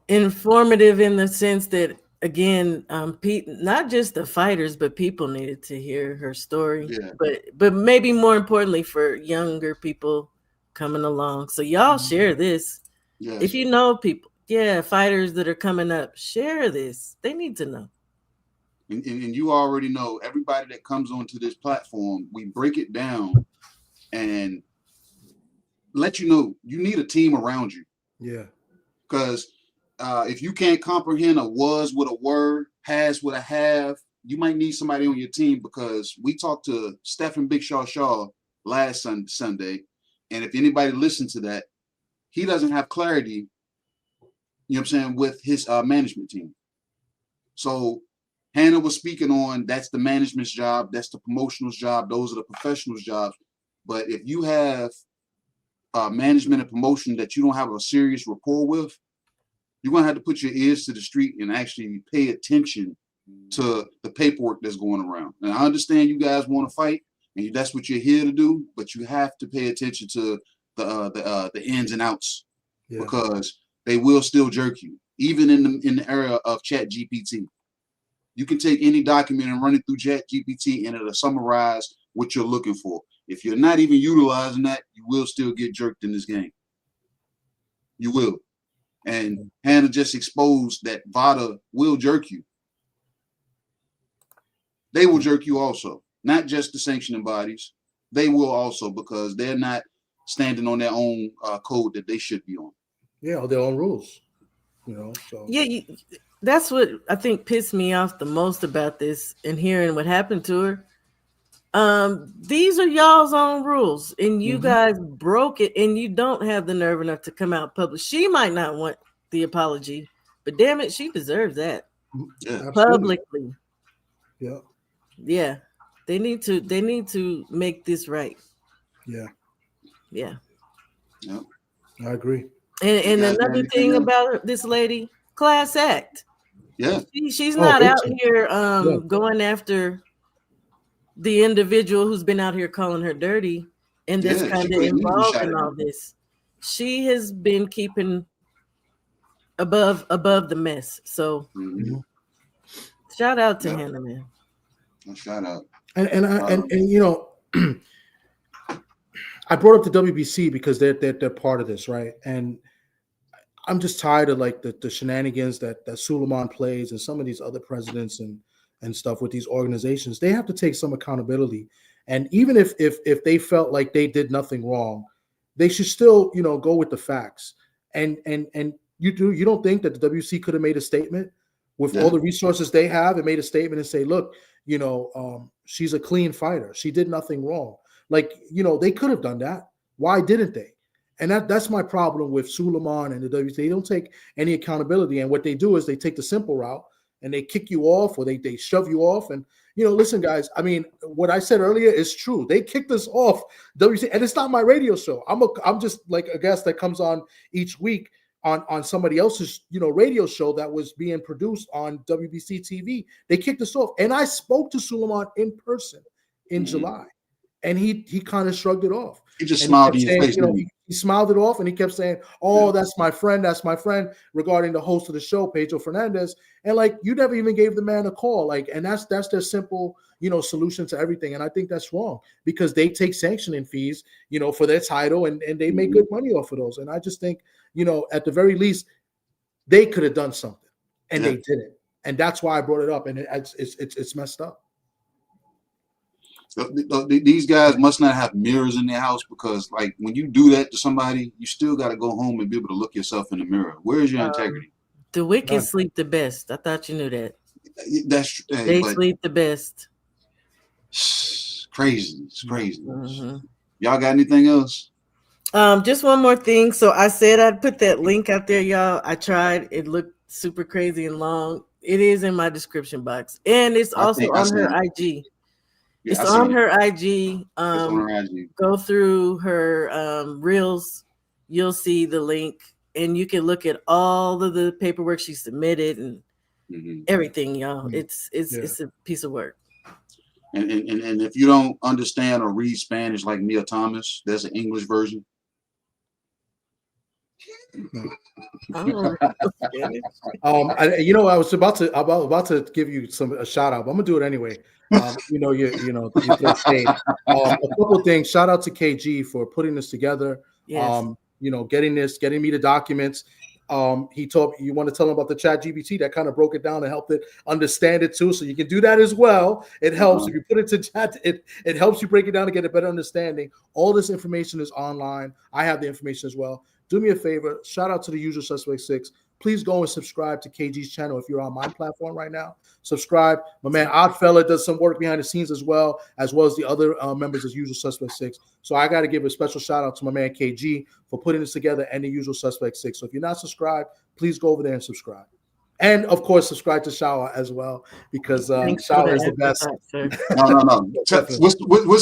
informative in the sense that, again, not just the fighters, but people needed to hear her story. Yeah. But maybe more importantly for younger people coming along. So y'all share this. Yes. If you know people, fighters that are coming up, share this. They need to know. And you already know, everybody that comes onto this platform, we break it down and let you know you need a team around you. Yeah. Because if you can't comprehend a was with a word, has with a have, you might need somebody on your team, because we talked to Stephen Big Shaw last Sunday. And if anybody listened to that, he doesn't have clarity, you know what I'm saying, with his management team. So Hannah was speaking on, that's the management's job, that's the promotional's job, those are the professionals' jobs. But if you have management and promotion that you don't have a serious rapport with, you're going to have to put your ears to the street and actually pay attention to the paperwork that's going around. And I understand you guys want to fight, and that's what you're here to do, but you have to pay attention to the ins and outs, because they will still jerk you, even in the era of Chat GPT. You can take any document and run it through ChatGPT, and it'll summarize what you're looking for. If you're not even utilizing that, you will still get jerked in this game. You will. And Hanna just exposed that VADA will jerk you. They will jerk you also, not just the sanctioning bodies. They will also, because they're not standing on their own code that they should be on. Yeah, or their own rules. So yeah, that's what I think pissed me off the most about this and hearing what happened to her. These are y'all's own rules, and you guys broke it, and you don't have the nerve enough to come out public. She might not want the apology, but damn it, she deserves that publicly. Yeah. They need to make this right. Yeah. I agree. And another thing about this lady, class act. Yeah. She's not out here going after the individual who's been out here calling her dirty and that's kind of involved in all this. She has been keeping above the mess. So shout out to Hanna, man. Shout out. And I brought up the WBC because they're part of this, right? And I'm just tired of like the shenanigans that Suleiman plays and some of these other presidents and stuff with these organizations. They have to take some accountability. And even if they felt like they did nothing wrong, they should still, go with the facts. And you don't think that the WC could have made a statement with all the resources they have and made a statement and say, look, she's a clean fighter. She did nothing wrong. Like, they could have done that. Why didn't they? And that's my problem with Suleiman and the WC. They don't take any accountability. And what they do is they take the simple route and they kick you off or they shove you off. And, listen, guys, I mean, what I said earlier is true. They kicked us off WC, and it's not my radio show. I'm just like a guest that comes on each week on somebody else's, radio show that was being produced on WBC TV. They kicked us off. And I spoke to Suleiman in person in July. And he kind of shrugged it off. He just smiled in your face. He smiled it off and he kept saying, oh, that's my friend regarding the host of the show, Pedro Fernandez. And like, you never even gave the man a call. Like, and that's their simple, solution to everything. And I think that's wrong because they take sanctioning fees, for their title and they make good money off of those. And I just think, at the very least, they could have done something and they didn't. And that's why I brought it up. And it's messed up. These guys must not have mirrors in their house because, like, when you do that to somebody, you still got to go home and be able to look yourself in the mirror. Where is your integrity? The wicked sleep the best. I thought you knew that. They sleep the best. Crazy. It's crazy. Y'all got anything else? Just one more thing. So I said I'd put that link out there, y'all. I tried. It looked super crazy and long. It is in my description box, and it's also on her IG. It's on her IG. Go through her reels. You'll see the link, and you can look at all of the paperwork she submitted and everything, y'all. It's a piece of work. And if you don't understand or read Spanish like Mia Thomas, there's an English version. I was about to give you a shout out, but I'm gonna do it anyway. You get paid. A couple of things. Shout out to KG for putting this together. Yes. Getting me the documents. He told you want to tell him about the ChatGPT that kind of broke it down and helped it understand it too. So you can do that as well. It helps if you put it to chat. It helps you break it down and get a better understanding. All this information is online. I have the information as well. Do me a favor. Shout out to the Usual Suspect 6. Please go and subscribe to KG's channel if you're on my platform right now. Subscribe. My man Oddfella does some work behind the scenes as well as the other members of Usual Suspect 6. So I got to give a special shout out to my man KG for putting this together and the Usual Suspect 6. So if you're not subscribed, please go over there and subscribe. And of course, subscribe to Shawa as well because Shawa is the best. No.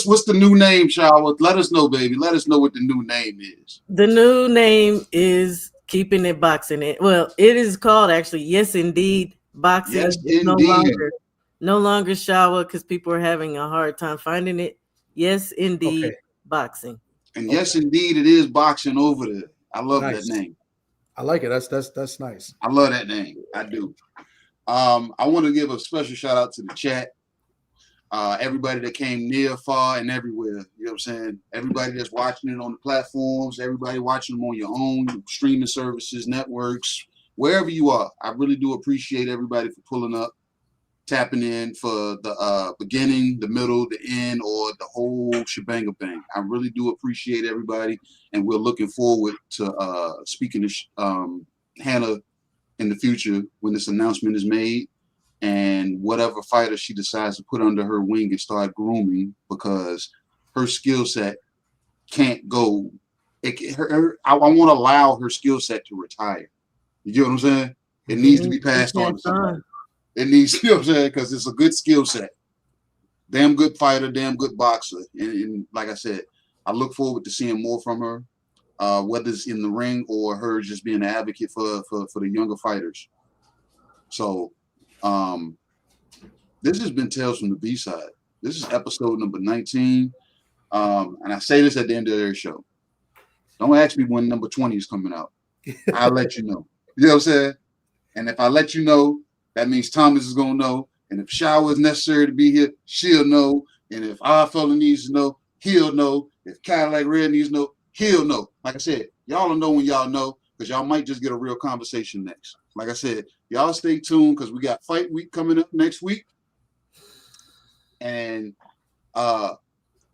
What's the new name, Shawa? Let us know, baby. Let us know what the new name is. The new name is Keeping It Boxing. Well, it is called actually Yes Indeed Boxing. Yes, it's indeed. No longer Shawa because people are having a hard time finding it. Yes Indeed Boxing. And yes, indeed, it is boxing over there. I love that name. I like it. That's nice. I love that name. I do. I want to give a special shout out to the chat. Everybody that came near, far, and everywhere. You know what I'm saying? Everybody that's watching it on the platforms, everybody watching them on your own streaming services, networks, wherever you are. I really do appreciate everybody for pulling up, tapping in for the beginning, the middle, the end, or the whole shebang bang. I really do appreciate everybody, and we're looking forward to speaking to Hanna in the future when this announcement is made, and whatever fighter she decides to put under her wing and start grooming, because her skill set can't go. I want to allow her skill set to retire. You get what I'm saying? It needs to be passed on to somebody. It needs, you know what I'm saying? Because it's a good skill set. Damn good fighter, damn good boxer. And like I said, I look forward to seeing more from her, whether it's in the ring or her just being an advocate for the younger fighters. So this has been Tales from the B-Side. This is episode number 19. And I say this at the end of every show. Don't ask me when number 20 is coming out. I'll let you know. You know what I'm saying? And if I let you know, that means Thomas is going to know. And if Shawa is necessary to be here, she'll know. And if our fella needs to know, he'll know. If Cadillac Red needs to know, he'll know. Like I said, y'all will know when y'all know, because y'all might just get a real conversation next. Like I said, y'all stay tuned, because we got fight week coming up next week. And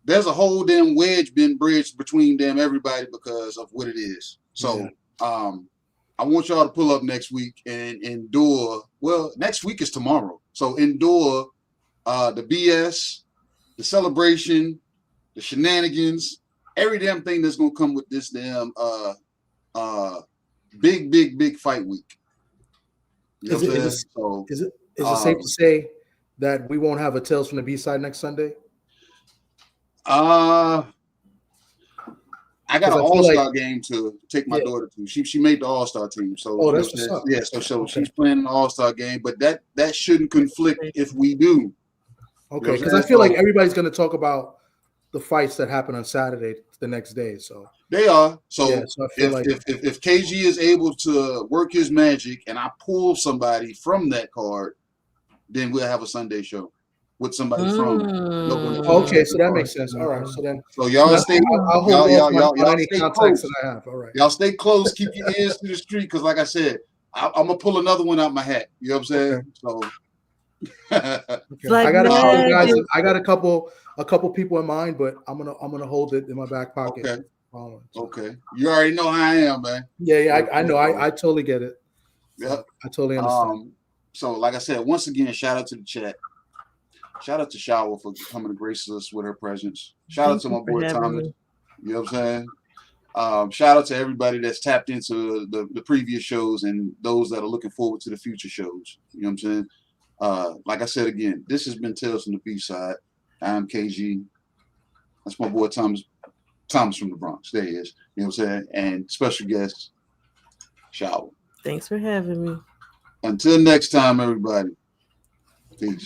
there's a whole damn wedge been bridged between them everybody because of what it is. So I want y'all to pull up next week and endure. Well, next week is tomorrow. So endure the BS, the celebration, the shenanigans, every damn thing that's gonna come with this damn big fight week. You know what I'm saying? Is it safe to say that we won't have a Tales from the B-Side next Sunday? I got an all-star game to take my daughter to. She made the all-star team. So that's what's up. Yeah, so she's playing an all-star game, but that shouldn't conflict if we do. Okay, because I feel like everybody's going to talk about the fights that happen on Saturday the next day. So they are. So, so I feel if KG is able to work his magic and I pull somebody from that card, then we'll have a Sunday show with somebody from. Okay, so that makes sense. All right, so y'all stay. I'll hold off on any contacts that I have. All right, y'all stay close. Keep your ears to the street, because, like I said, I'm gonna pull another one out my hat. You know what I'm saying? So. I got a couple guys. I got a couple people in mind, but I'm gonna hold it in my back pocket. Okay. Okay. You already know how I am, man. Yeah. I know. I totally get it. Yep. I totally understand. So, like I said, once again, shout out to the chat. Shout out to Shawa for coming to grace us with her presence. Shout out to my boy Thomas. You know what I'm saying? Shout out to everybody that's tapped into the previous shows and those that are looking forward to the future shows. You know what I'm saying? Like I said again, this has been Tales from the B-Side. I'm KG. That's my boy Thomas from the Bronx. There he is. You know what I'm saying? And special guest, Shawa. Thanks for having me. Until next time, everybody. Peace.